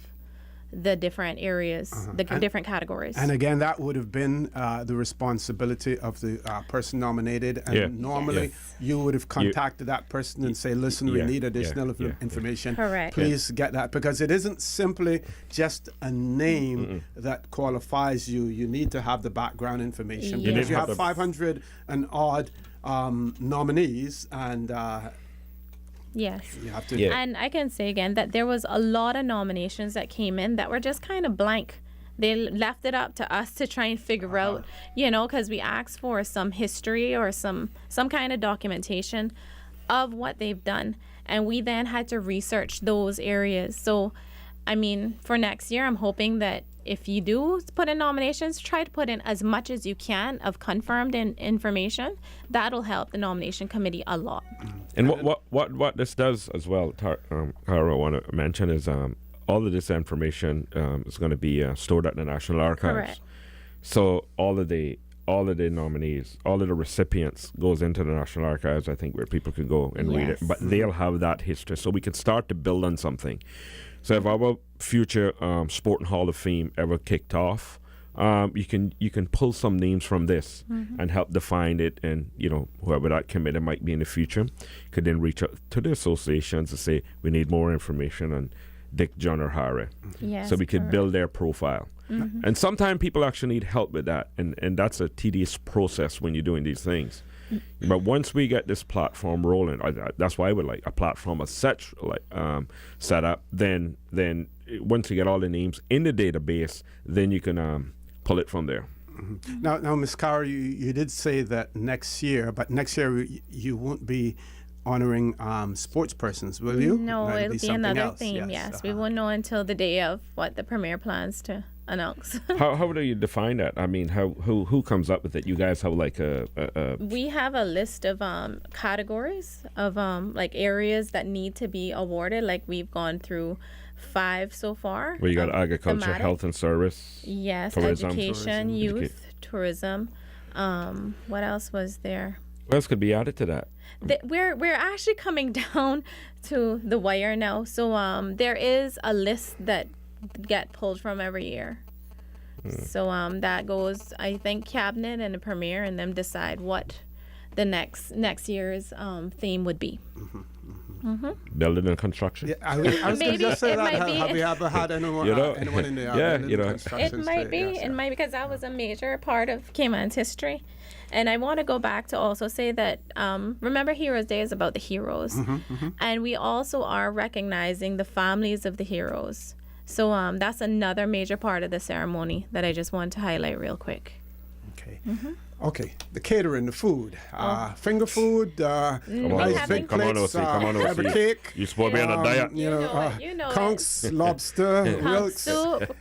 the different areas, different categories. And again, that would have been the responsibility of the person nominated. And normally you would have contacted that person and say, listen, we need additional information. Correct. Please get that. Because it isn't simply just a name that qualifies you. You need to have the background information. Yes. Because you have 500 and odd nominees, and yes. you have to. And I can say again that there was a lot of nominations that came in that were just kind of blank. They left it up to us to try and figure out, because we asked for some history or some kind of documentation of what they've done, and we then had to research those areas. So, I mean, for next year, I'm hoping that if you do put in nominations, try to put in as much as you can of confirmed information. That'll help the nomination committee a lot. And what this does as well, Tara, I want to mention is all of this information is going to be stored at the National Archives. Correct. So all of the nominees, all of the recipients goes into the National Archives, I think, where people can go and read it. But they'll have that history, so we can start to build on something. So if our future Sport and Hall of Fame ever kicked off, you can pull some names from this and help define it, and whoever that committee might be in the future could then reach out to the associations and say, we need more information on Dick, John, or Harry. Yes, so we could build their profile. And sometimes people actually need help with that, and that's a tedious process when you're doing these things. But once we get this platform rolling, that's why I would like a platform of such set up. Then once you get all the names in the database, then you can pull it from there. Now, Ms. Carr, you did say that next year, but next year you won't be honoring sports persons, will you? No, it'll be another else. theme. Yes, we won't know until the day of what the premier plans to announce. How do you define that? I mean, who comes up with it? You guys have like a We have a list of categories of like areas that need to be awarded. Like we've gone through 5 so far. Well, you got agriculture, thematic. health and service. Yes, tourism, education, youth, tourism. What else was there? What else could be added to that? We're actually coming down to the wire now. So there is a list that get pulled from every year. So that goes, I think, cabinet and the premier, and them decide what the next year's theme would be. Building and construction. Yeah, I was going to just say that. Have you ever had anyone in the construction It might be. Yes, it might, because that was a major part of Cayman's history. And I want to go back to also say that remember Heroes Day is about the heroes. And we also are recognizing the families of the heroes. So that's another major part of the ceremony that I just want to highlight real quick. Okay. Okay. The catering, the food, finger food, nice big Come on, plates, come on, have a Osi. cake. You're supposed to be on a diet. You know conchs, lobster, Conch wilks, soup,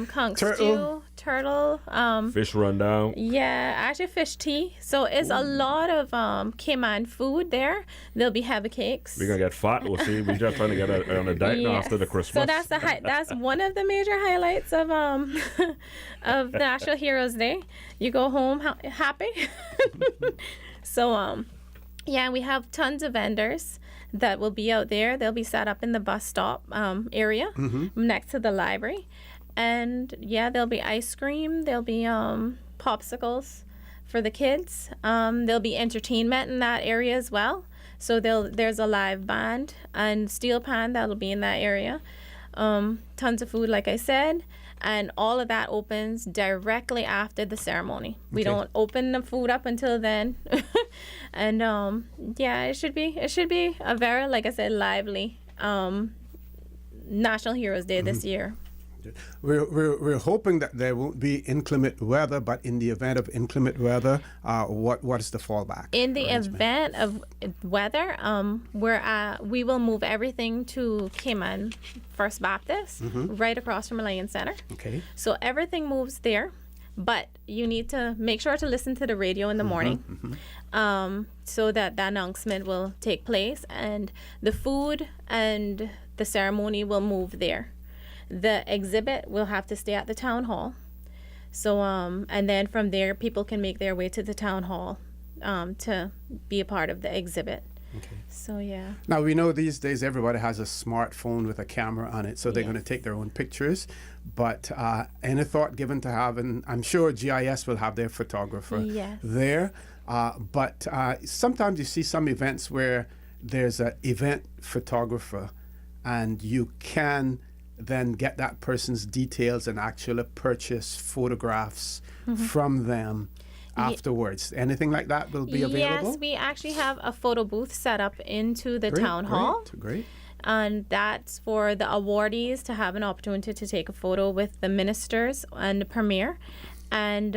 conch Turtle. stew, turtle. Fish rundown. Yeah, actually fish tea. So it's a lot of Cayman food there. There'll be heavy cakes. We're gonna get fat. We'll see. We're just trying to get on a diet now after the Christmas. So that's one of the major highlights of of National Heroes Day. You go home happy. So yeah, we have tons of vendors that will be out there. They'll be set up in the bus stop area next to the library. And yeah, there'll be ice cream, there'll be popsicles for the kids. There'll be entertainment in that area as well. So there's a live band and steel pan that'll be in that area. Tons of food, like I said. And all of that opens directly after the ceremony. We Okay. don't open the food up until then. And yeah, it should be a very, like I said, lively National Heroes Day this year. We're hoping that there won't be inclement weather, but in the event of inclement weather, what is the fallback? In the arrangement? event of weather, we will move everything to Cayman First Baptist, right across from Lion Center. Okay. So everything moves there, but you need to make sure to listen to the radio in the morning, so that the announcement will take place, and the food and the ceremony will move there. The exhibit will have to stay at the town hall. So, and then from there, people can make their way to the town hall to be a part of the exhibit. Okay. So, yeah. Now, we know these days everybody has a smartphone with a camera on it, so they're Yes. going to take their own pictures. But any thought given to having, I'm sure GIS will have their photographer Yes. there. But sometimes you see some events where there's an event photographer, and you can then get that person's details and actually purchase photographs from them afterwards. Anything like that will be available? Yes, we actually have a photo booth set up into the town hall. Great. And that's for the awardees to have an opportunity to take a photo with the ministers and the premier, and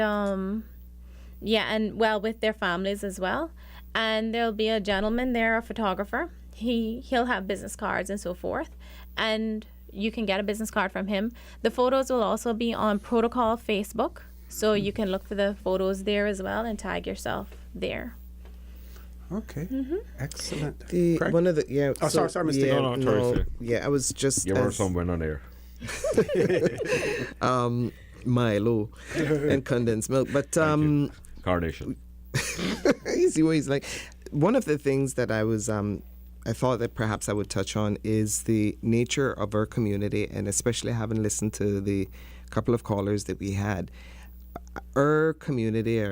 with their families as well. And there'll be a gentleman there, a photographer. He'll have business cards and so forth, and you can get a business card from him. The photos will also be on Protocol Facebook, so you can look for the photos there as well and tag yourself there. Okay. Excellent. The, Craig? one of the sorry, Mr. Yeah, No, Teresa. I was just You were somewhere on air. Milo and condensed milk, but Carnation. you see what he's like. One of the things that I thought that perhaps I would touch on is the nature of our community, and especially having listened to the couple of callers that we had. Our community,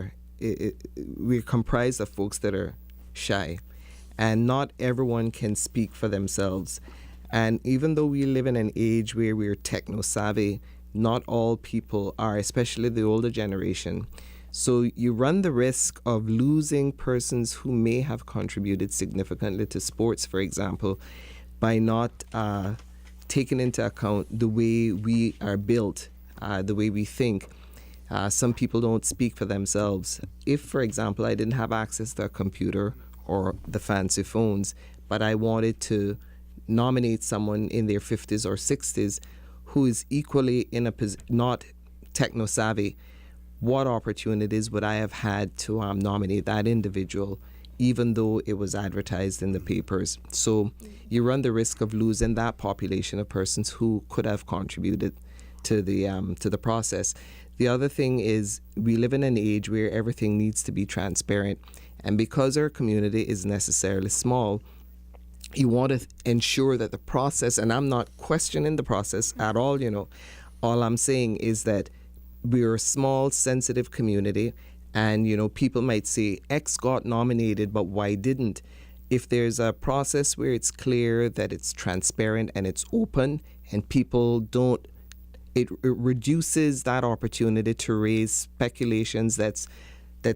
we're comprised of folks that are shy, and not everyone can speak for themselves. And even though we live in an age where we're techno-savvy, not all people are, especially the older generation. So you run the risk of losing persons who may have contributed significantly to sports, for example, by not taking into account the way we are built, the way we think. Some people don't speak for themselves. If, for example, I didn't have access to a computer or the fancy phones, but I wanted to nominate someone in their 50s or 60s who is equally not techno-savvy, what opportunities would I have had to nominate that individual, even though it was advertised in the papers? So you run the risk of losing that population of persons who could have contributed to the process. The other thing is we live in an age where everything needs to be transparent, and because our community is necessarily small, you want to ensure that the process, and I'm not questioning the process at all, all I'm saying is that we're a small, sensitive community, and people might say X got nominated, but Y didn't. If there's a process where it's clear that it's transparent and it's open, and people don't, it reduces that opportunity to raise speculations that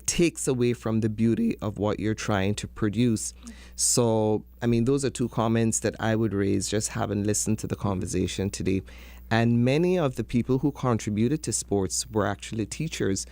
takes away from the beauty of what you're trying to produce. So, those are two comments that I would raise just having listened to the conversation today. And many of the people who contributed to sports were actually teachers.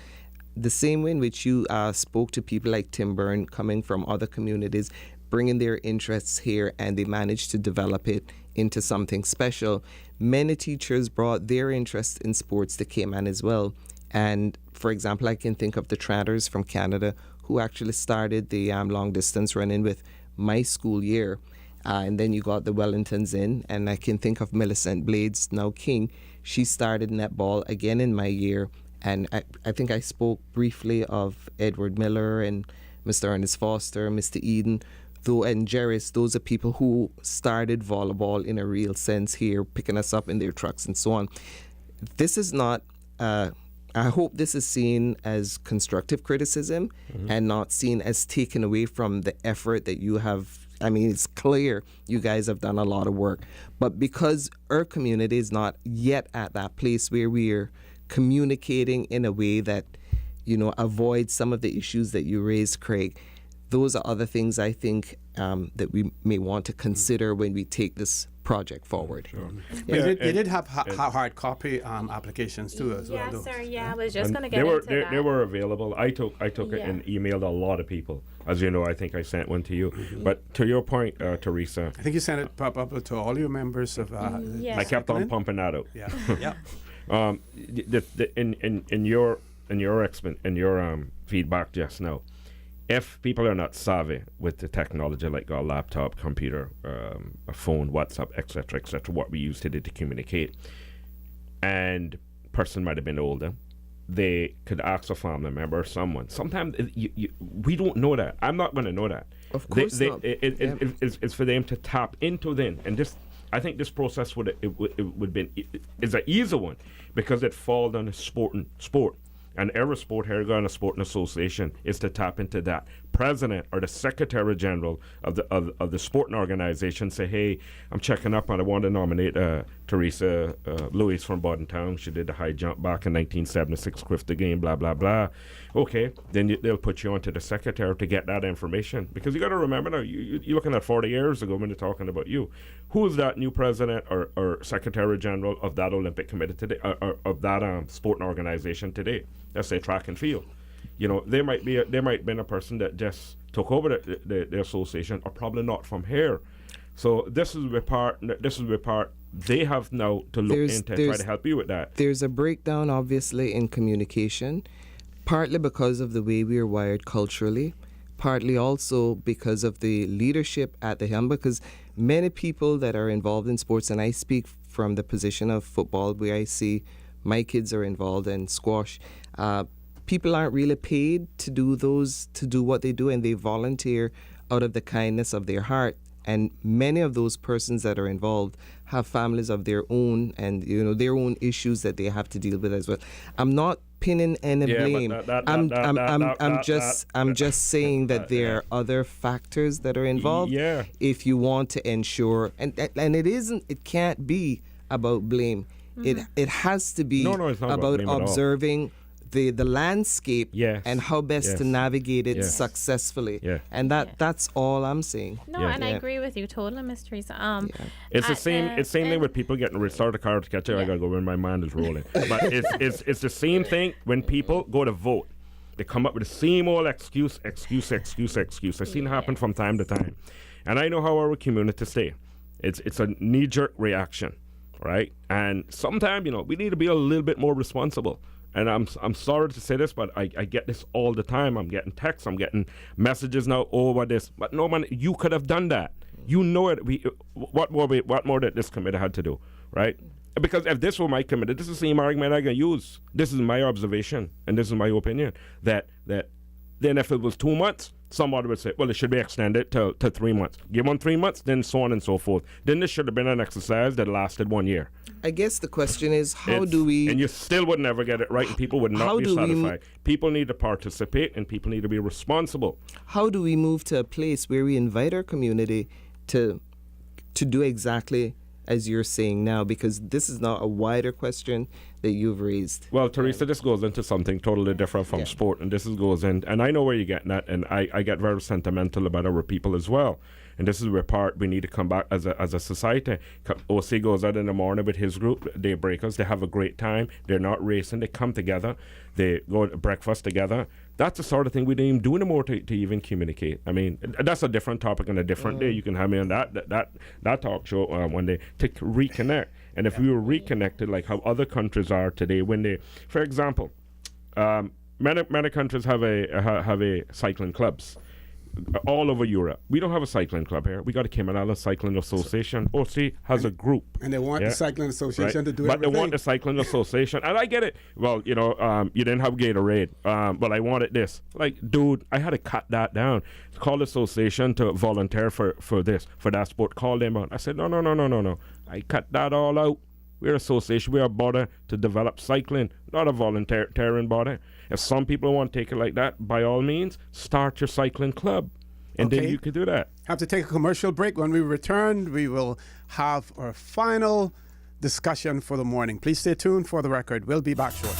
The same way in which you spoke to people like Tim Byrne coming from other communities, bringing their interests here, and they managed to develop it into something special. Many teachers brought their interest in sports to Cayman as well. And for example, I can think of the Tranters from Canada who actually started the long distance running with my school year. And then you got the Wellingtons in, and I can think of Millicent Blades, now King. She started netball again in my year, and I think I spoke briefly of Edward Miller and Mr. Ernest Foster, Mr. Eden, and Jerris. Those are people who started volleyball in a real sense here, picking us up in their trucks and so on. This is not, I hope this is seen as constructive criticism and not seen as taken away from the effort that you have I mean, it's clear you guys have done a lot of work. But because our community is not yet at that place where we're communicating in a way that, avoids some of the issues that you raised, Craig, those are other things I think that we may want to consider when we take this project forward. Sure. Yeah. You did have hard copy applications too as well. Yes, though. sir. Yeah, I was just going to get they were into that. they were available. I took it and emailed a lot of people. As you know, I think I sent one to you. But to your point, Teresa, I think you sent it up to all your members of. Yes. I kept on pumping that out. Yeah. Yeah. In your feedback just now, if people are not savvy with the technology like a laptop, computer, a phone, WhatsApp, etc., what we use today to communicate, and person might have been older, they could ask a family member or someone. Sometimes we don't know that. I'm not going to know that. Of course not. It's for them to tap into then, and this. I think this process would be is an easy one because it falls on sport. And every sport here, a sporting association, is to tap into that. President or the Secretary General of the sporting organization say, hey, I'm checking up and I want to nominate Teresa Lewis from Bordentown. She did the high jump back in 1976, quiffed the game, blah, blah, blah. Okay, then they'll put you on to the Secretary to get that information. Because you got to remember now, you're looking at 40 years ago when they're talking about you. Who is that new President or Secretary General of that Olympic Committee today, or of that sporting organization today? Let's say track and field. There might be been a person that just took over the association, or probably not from here. So this is the part they have now to look into, try to help you with that. There's a breakdown, obviously, in communication, partly because of the way we are wired culturally, partly also because of the leadership at the helm, because many people that are involved in sports, and I speak from the position of football where I see my kids are involved in squash, people aren't really paid to do what they do, and they volunteer out of the kindness of their heart. And many of those persons that are involved have families of their own, and their own issues that they have to deal with as well. I'm not pinning any blame. I'm just saying that there are other factors that are involved. Yeah. If you want to ensure, and it can't be about blame. It has to be about observing the landscape and how best to navigate it successfully. Yeah. And that's all I'm saying. No, and I agree with you totally, Miss Teresa. It's the same thing with people getting restart the car to catch it. I gotta go when my mind is rolling. But it's the same thing when people go to vote. They come up with the same old excuse. I've seen it happen from time to time. And I know how our community stay. It's a knee-jerk reaction, right? And sometimes, we need to be a little bit more responsible. And I'm sorry to say this, but I get this all the time. I'm getting texts, I'm getting messages now over this. But no, man, you could have done that. You know it. What more that this committee had to do, right? Because if this were my committee, this is the same argument I can use. This is my observation, and this is my opinion, that then if it was 2 months, somebody would say, well, it should be extended to 3 months. Give them 3 months, then so on and so forth. Then this should have been an exercise that lasted 1 year. I guess the question is, And you still would never get it right, and people would not be satisfied. People need to participate, and people need to be responsible. How do we move to a place where we invite our community to do exactly as you're saying now? Because this is now a wider question that you've raised. Well, Teresa, this goes into something totally different from sport, and goes in, and I know where you're getting at, and I get very sentimental about our people as well. And this is where part we need to come back as a society. OC goes out in the morning with his group, they breakers, they have a great time, they're not racing, they come together, they go to breakfast together. That's the sort of thing we don't even do anymore to even communicate. I mean, that's a different topic on a different day. You can have me on that talk show one day to reconnect. And if we were reconnected like how other countries are today, when they, for example, many countries have a cycling clubs. All over Europe. We don't have a cycling club here. We got a Cayman Islands Cycling Association. OC has a group. And they want the cycling association to do but everything. They want the cycling association. And I get it. Well, you didn't have Gatorade. But I wanted this. Like, dude, I had to cut that down. Call the association to volunteer for that sport. Call them out. I said, no. I cut that all out. We're an association. We're a body to develop cycling, not a volunteering body. If some people want to take it like that, by all means, start your cycling club. And Okay. then you could do that. Have to take a commercial break. When we return, we will have our final discussion for the morning. Please stay tuned for the record. We'll be back shortly.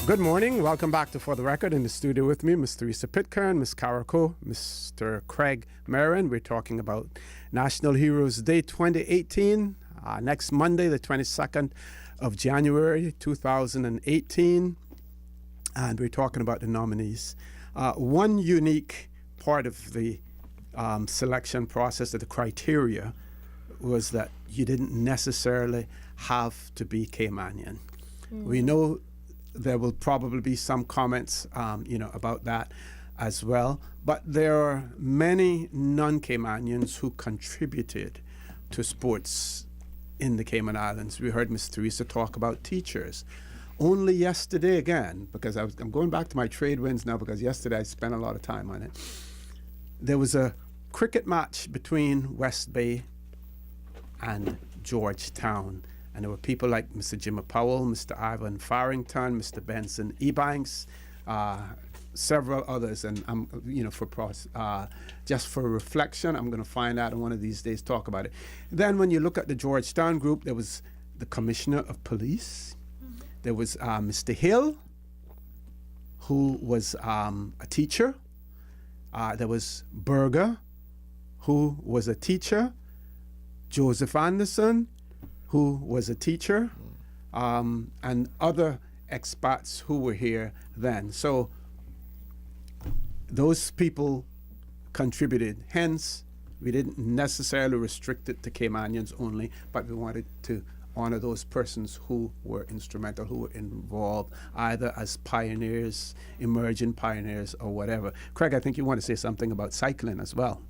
Good morning. Welcome back to For the Record. In the studio with me, Ms. Teresa Pitcairn, Ms. Carrico, Mr. Craig Marin. We're talking about National Heroes Day 2018, next Monday, the 22nd of January 2018. And we're talking about the nominees. One unique part of the selection process, of the criteria, was that you didn't necessarily have to be Caymanian. We know there will probably be some comments, about that as well. But there are many non-Caymanians who contributed to sports in the Cayman Islands. We heard Ms. Teresa talk about teachers. Only yesterday again, because I'm going back to my trade winds now, because yesterday I spent a lot of time on it. There was a cricket match between West Bay and Georgetown. And there were people like Mr. Jimmy Powell, Mr. Ivan Farrington, Mr. Benson Ebanks, several others. And just for reflection, I'm going to find out and one of these days talk about it. Then when you look at the Georgetown group, there was the Commissioner of Police. There was Mr. Hill, who was a teacher. There was Berger, who was a teacher. Joseph Anderson, who was a teacher, and other expats who were here then. So those people contributed. Hence, we didn't necessarily restrict it to Caymanians only, but we wanted to honor those persons who were instrumental, who were involved, either as pioneers, emerging pioneers, or whatever. Craig, I think you want to say something about cycling as well.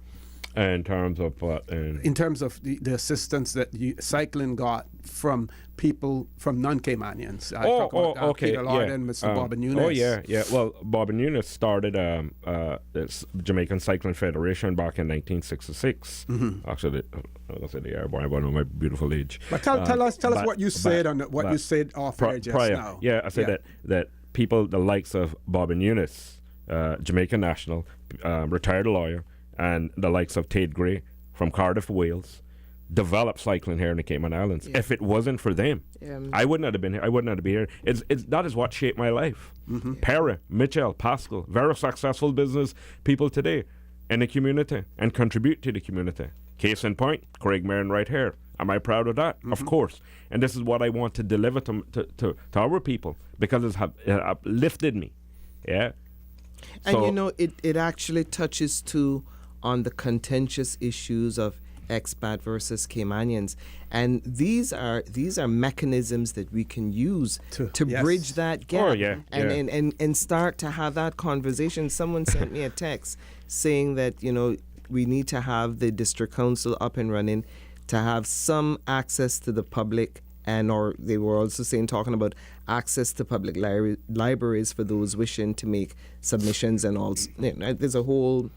In terms of what? In terms of the assistance that cycling got from people, from non-Caymanians. Okay. Peter Lorden, Mr. Bob and Eunice. Oh, yeah. Well, Bob and Eunice started this Jamaican Cycling Federation back in 1966. Actually, I said the airborne, I don't know my beautiful age. But tell us what you said you said off air just prior. now. Yeah, I said that people, the likes of Bob and Eunice, Jamaican national, retired lawyer, and the likes of Tate Gray from Cardiff, Wales, developed cycling here in the Cayman Islands. Yeah. If it wasn't for them, I would not have been here. I would not be here. That is what shaped my life. Perry, Mitchell, Pascal, very successful business people today in the community and contribute to the community. Case in point, Craig Marin right here. Am I proud of that? Of course. And this is what I want to deliver to our people, because it uplifted me. Yeah. And it actually touches too on the contentious issues of expat versus Caymanians, and these are mechanisms that we can use to bridge that gap and start to have that conversation. Someone sent me a text saying that we need to have the district council up and running to have some access to the public, or they were also talking about access to public libraries for those wishing to make submissions, and also there's a whole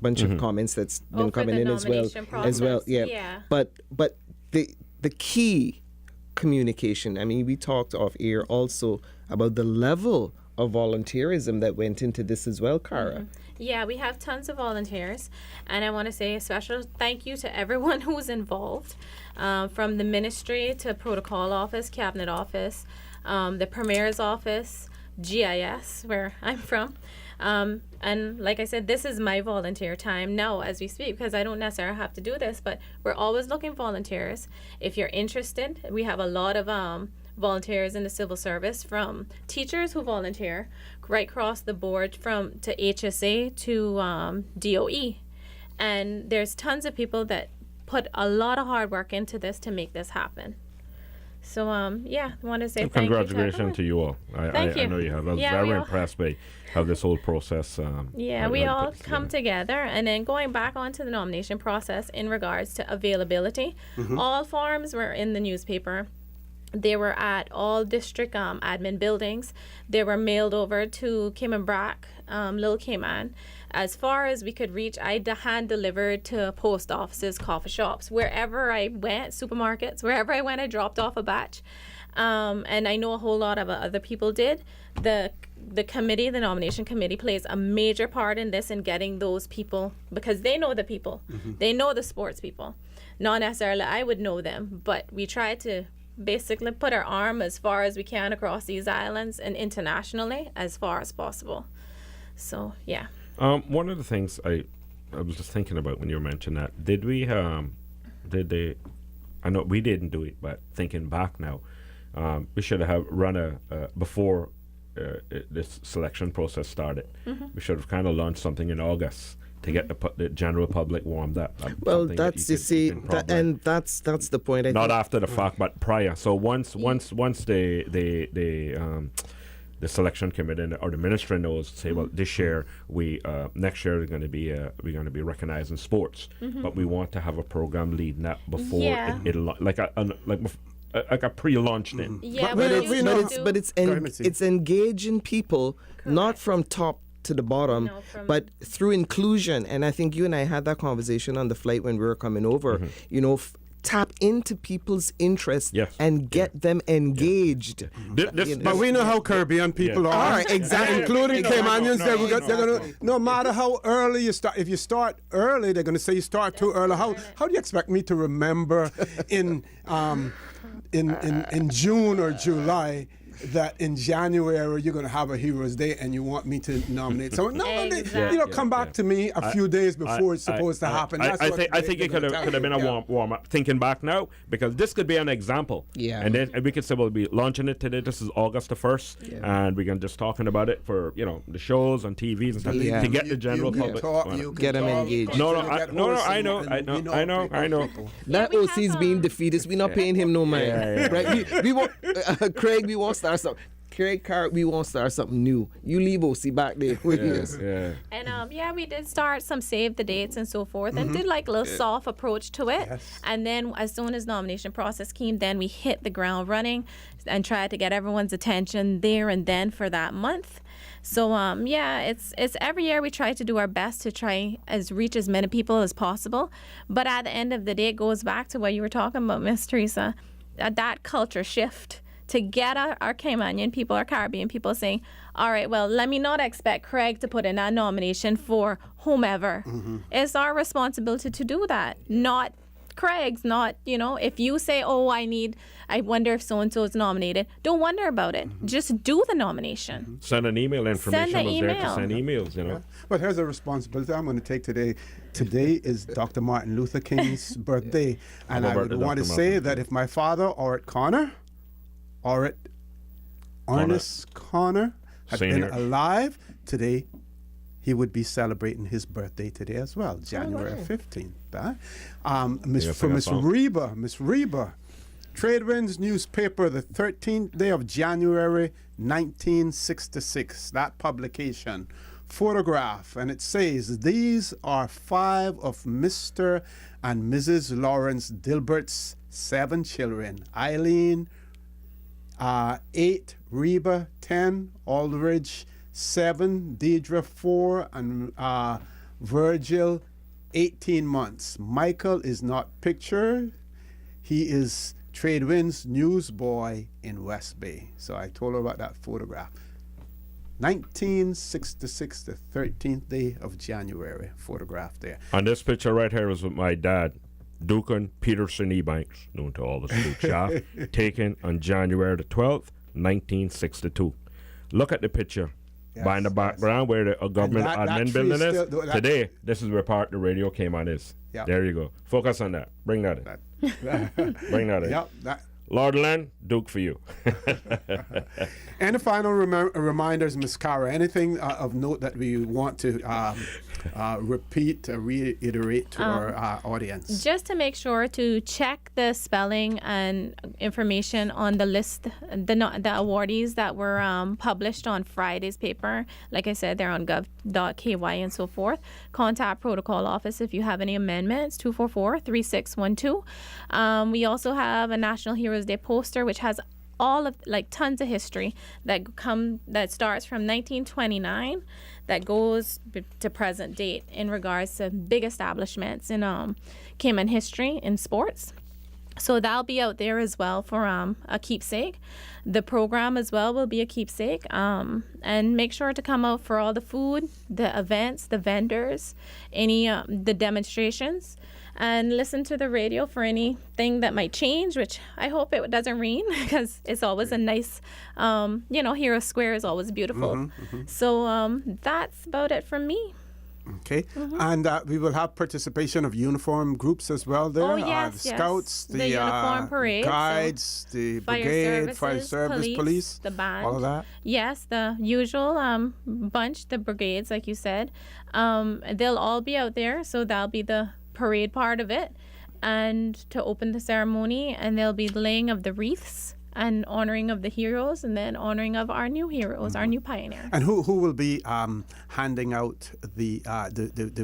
bunch of comments that's been coming in as well. Yeah. But the key communication. I mean, we talked off air also about the level of volunteerism that went into this as well, Cara. Yeah, we have tons of volunteers, and I want to say a special thank you to everyone who was involved, from the ministry to protocol office, cabinet office, the premier's office, GIS, where I'm from. And like I said, this is my volunteer time now as we speak, because I don't necessarily have to do this, but we're always looking for volunteers. If you're interested, we have a lot of volunteers in the civil service, from teachers who volunteer right across the board, to HSA to DOE. And there's tons of people that put a lot of hard work into this to make this happen. So, I want to say thank you. Congratulations to you all. I know you have. I was very impressed by how this whole process. We all come together, and then going back onto the nomination process in regards to availability, all forms were in the newspaper. They were at all district admin buildings. They were mailed over to Cayman Brac, Little Cayman. As far as we could reach, I hand delivered to post offices, coffee shops, wherever I went, supermarkets, wherever I went, I dropped off a batch. and I know a whole lot of other people did. The committee, the nomination committee, plays a major part in this, in getting those people, because they know the people, they know the sports people. Not necessarily I would know them, but we try to basically put our arm as far as we can across these islands and internationally as far as possible. So yeah. One of the things I was just thinking about when you mentioned that, did they? I know we didn't do it, but thinking back now, we should have run before this selection process started. We should have kind of launched something in August to get the general public warmed up. Well, that's that's the point. Not after the fact, but prior. So once the selection committee or the ministry knows, say, well, this year next year we're going to be recognizing sports, but we want to have a program leading up before it'll like a pre-launch thing. Yeah, but it's engaging people. Correct. Not from top to the bottom, but through inclusion. And I think you and I had that conversation on the flight when we were coming over. You know, tap into people's interests and get them engaged. But we know how Caribbean people are. All right, exactly. Including Caymanians. No matter how early you start, if you start early, they're going to say you start too early. How do you expect me to remember in June or July that in January you're going to have a Heroes Day and you want me to nominate someone? No, come back to me a few days before it's supposed to happen. I think it could have been a warm up. Thinking back now, because this could be an example. Yeah. And then we could say we'll be launching it today. This is August the 1st, and we can just talking about it for the shows on TVs and stuff to get the general public. Get them engaged. I know. That OC's being defeatist. We're not paying him no mind. Right? We want Craig. We want start something. Craig Carrot, we won't start something new. You leave OC back there. And we did start some save the dates and so forth, and did like a little soft approach to it. And then as soon as nomination process came, then we hit the ground running and tried to get everyone's attention there and then for that month. So it's every year we try to do our best to try reach as many people as possible. But at the end of the day, it goes back to what you were talking about, Miss Teresa, that culture shift. To get our Caymanian people, our Caribbean people saying, all right, well, let me not expect Craig to put in that nomination for whomever. It's our responsibility to do that, not Craig's. Not, if you say, I wonder if so-and-so is nominated, don't wonder about it. Just do the nomination. Send an email. Information there to send emails, But here's a responsibility I'm going to take today. Today is Dr. Martin Luther King's birthday. And I would want to say that if my father, Orrit Connor, Ernest Connor had been alive today, he would be celebrating his birthday today as well, January 15th. Miss Reba, Tradewinds newspaper, the 13th day of January 1966, that publication, photograph, and it says, these are 5 of Mr. and Mrs. Lawrence Dilbert's 7 children, Eileen, 8, Reba, 10, Aldridge, 7, Deidre, 4, and Virgil, 18 months. Michael is not pictured. He is Tradewinds newsboy in West Bay. So I told her about that photograph. 1966, the 13th day of January, photograph there. On this picture right here is with my dad, Dukan Peterson Ebanks, known to all the street staff, taken on January the 12th, 1962. Look at the picture. By in the background where the government admin building is. Today, this is where part of the radio Cayman is. There you go. Focus on that. Bring that in. Bring that in. Lord Len, Duke for you. Any final reminders, Ms. Cara? Anything of note that we want to reiterate to our audience? Just to make sure to check the spelling and information on the list, the awardees that were published on Friday's paper. Like I said, they're on gov.ky and so forth. Contact Protocol Office if you have any amendments, 244-3612. We also have a National Heroes Day poster, which has all of tons of history that starts from 1929 that goes to present date in regards to big establishments in Cayman history in sports. So that'll be out there as well for a keepsake. The program as well will be a keepsake. And make sure to come out for all the food, the events, the vendors, the demonstrations, and listen to the radio for anything that might change, which I hope it doesn't rain because it's always a nice, Hero Square is always beautiful. So that's about it from me. Okay, and we will have participation of uniform groups as well there. Oh, yes, the scouts, the uniform parade, guides, the brigade, fire service, police, the band, all of that. Yes, the usual bunch, the brigades, like you said. They'll all be out there, so that'll be the parade part of it, and to open the ceremony, and there'll be the laying of the wreaths and honoring of the heroes, and then honoring of our new heroes, our new pioneers. And who will be handing out the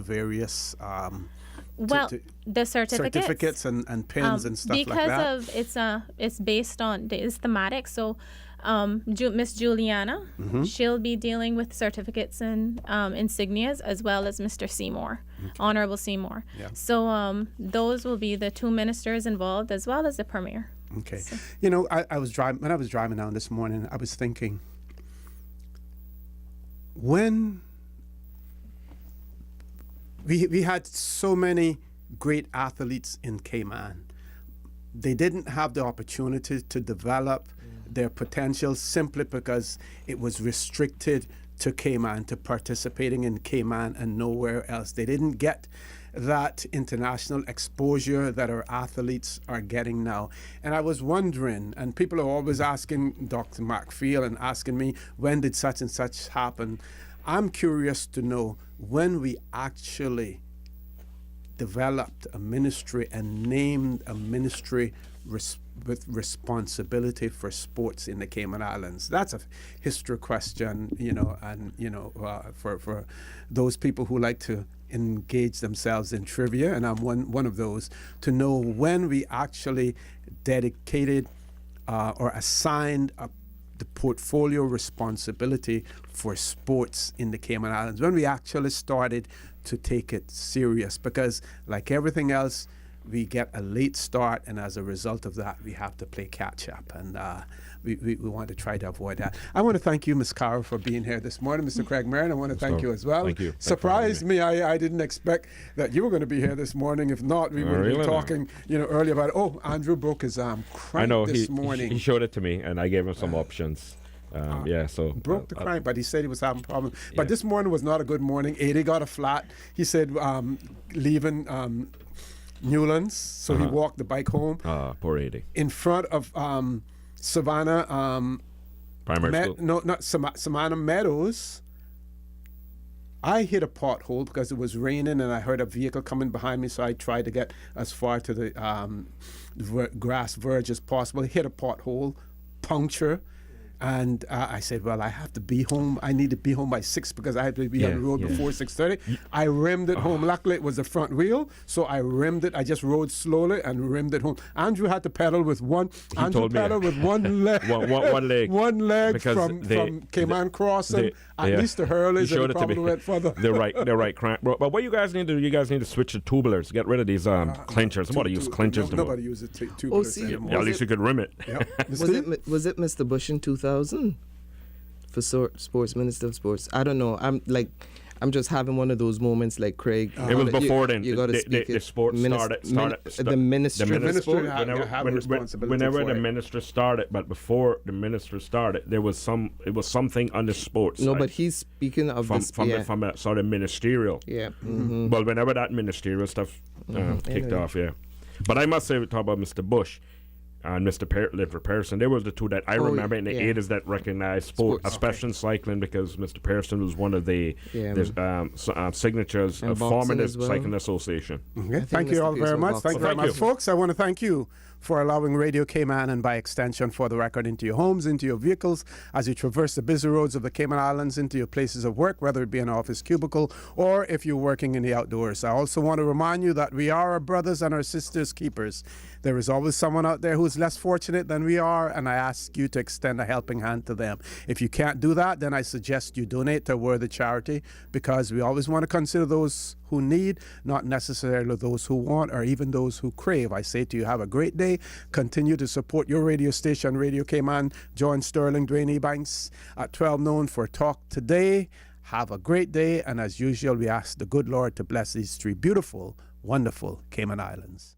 various the certificates and pins and stuff like that? Because it's based on, it's thematic. So Miss Juliana, she'll be dealing with certificates and insignias, as well as Mr. Seymour, Honorable Seymour. Yeah. So those will be the two ministers involved, as well as the premier. Okay. So. I was driving, when I was driving down this morning, I was thinking, when we had so many great athletes in Cayman, they didn't have the opportunity to develop their potential simply because it was restricted to Cayman, to participating in Cayman and nowhere else. They didn't get that international exposure that our athletes are getting now. And I was wondering, and people are always asking Dr. McPhail and asking me, when did such and such happen? I'm curious to know when we actually developed a ministry and named a ministry with responsibility for sports in the Cayman Islands. That's a history question, for those people who like to engage themselves in trivia, and I'm one of those, to know when we actually dedicated or assigned the portfolio responsibility for sports in the Cayman Islands, when we actually started to take it serious, because like everything else, we get a late start, and as a result of that, we have to play catch up, and we want to try to avoid that. I want to thank you, Ms. Carr, for being here this morning. Mr. Craig Marin, I want to thank you as well. Thank you. Surprised me. I didn't expect that you were going to be here this morning. If not, we would have been talking earlier about it. Oh, Andrew broke his crank this morning. He showed it to me, and I gave him some options. Broke the crank, but he said he was having problems. But this morning was not a good morning. 80 got a flat. He said leaving Newlands, so he walked the bike home. Poor 80. In front of Savannah. Primary school? No, not Savannah Meadows. I hit a pothole because it was raining, and I heard a vehicle coming behind me, so I tried to get as far to the grass verge as possible. Hit a pothole, puncture. And I said, well, I have to be home. I need to be home by 6 because I have to be on the road before 6:30. I rimmed it home. Luckily, it was the front wheel, so I rimmed it. I just rode slowly and rimmed it home. Andrew had to pedal with one. Andrew pedaled with one leg. one leg. One leg from Cayman Crossing. At least the Hurleys and probably went further. They're right crank. But what you guys need to do, you guys need to switch to tubulars. Get rid of these clinchers. Somebody use clinchers. Nobody uses tubulars anymore. Yeah, at least you could rim it. Yep. Was it Mr. Bush in 2000 for sports minister of sports? I don't know. I'm just having one of those moments like Craig. It was before then. You got to speak the sports started. The ministry have responsibility whenever the minister started, but before the minister started, it was something on the sports. No, but he's speaking of from a sort of ministerial. Yeah. Well, whenever that ministerial stuff kicked off, But I must say, we talk about Mr. Bush and Mr. Liver Pearson. They were the two that I remember in the 80s that recognized sport, especially in cycling, because Mr. Pearson was one of the signatures of forming the Cycling Association. Okay. Thank you all very much. Thank you very much, folks. I want to thank you for allowing Radio Cayman, and by extension For the Record, into your homes, into your vehicles, as you traverse the busy roads of the Cayman Islands, into your places of work, whether it be an office cubicle or if you're working in the outdoors. I also want to remind you that we are our brothers and our sisters' keepers. There is always someone out there who's less fortunate than we are, and I ask you to extend a helping hand to them. If you can't do that, then I suggest you donate to a worthy charity, because we always want to consider those who who need, not necessarily those who want or even those who crave. I say to you, have a great day. Continue to support your radio station, Radio Cayman. Join Sterling, Dwayne Ebanks at 12 noon for Talk Today. Have a great day. And as usual, we ask the good Lord to bless these three beautiful, wonderful Cayman Islands.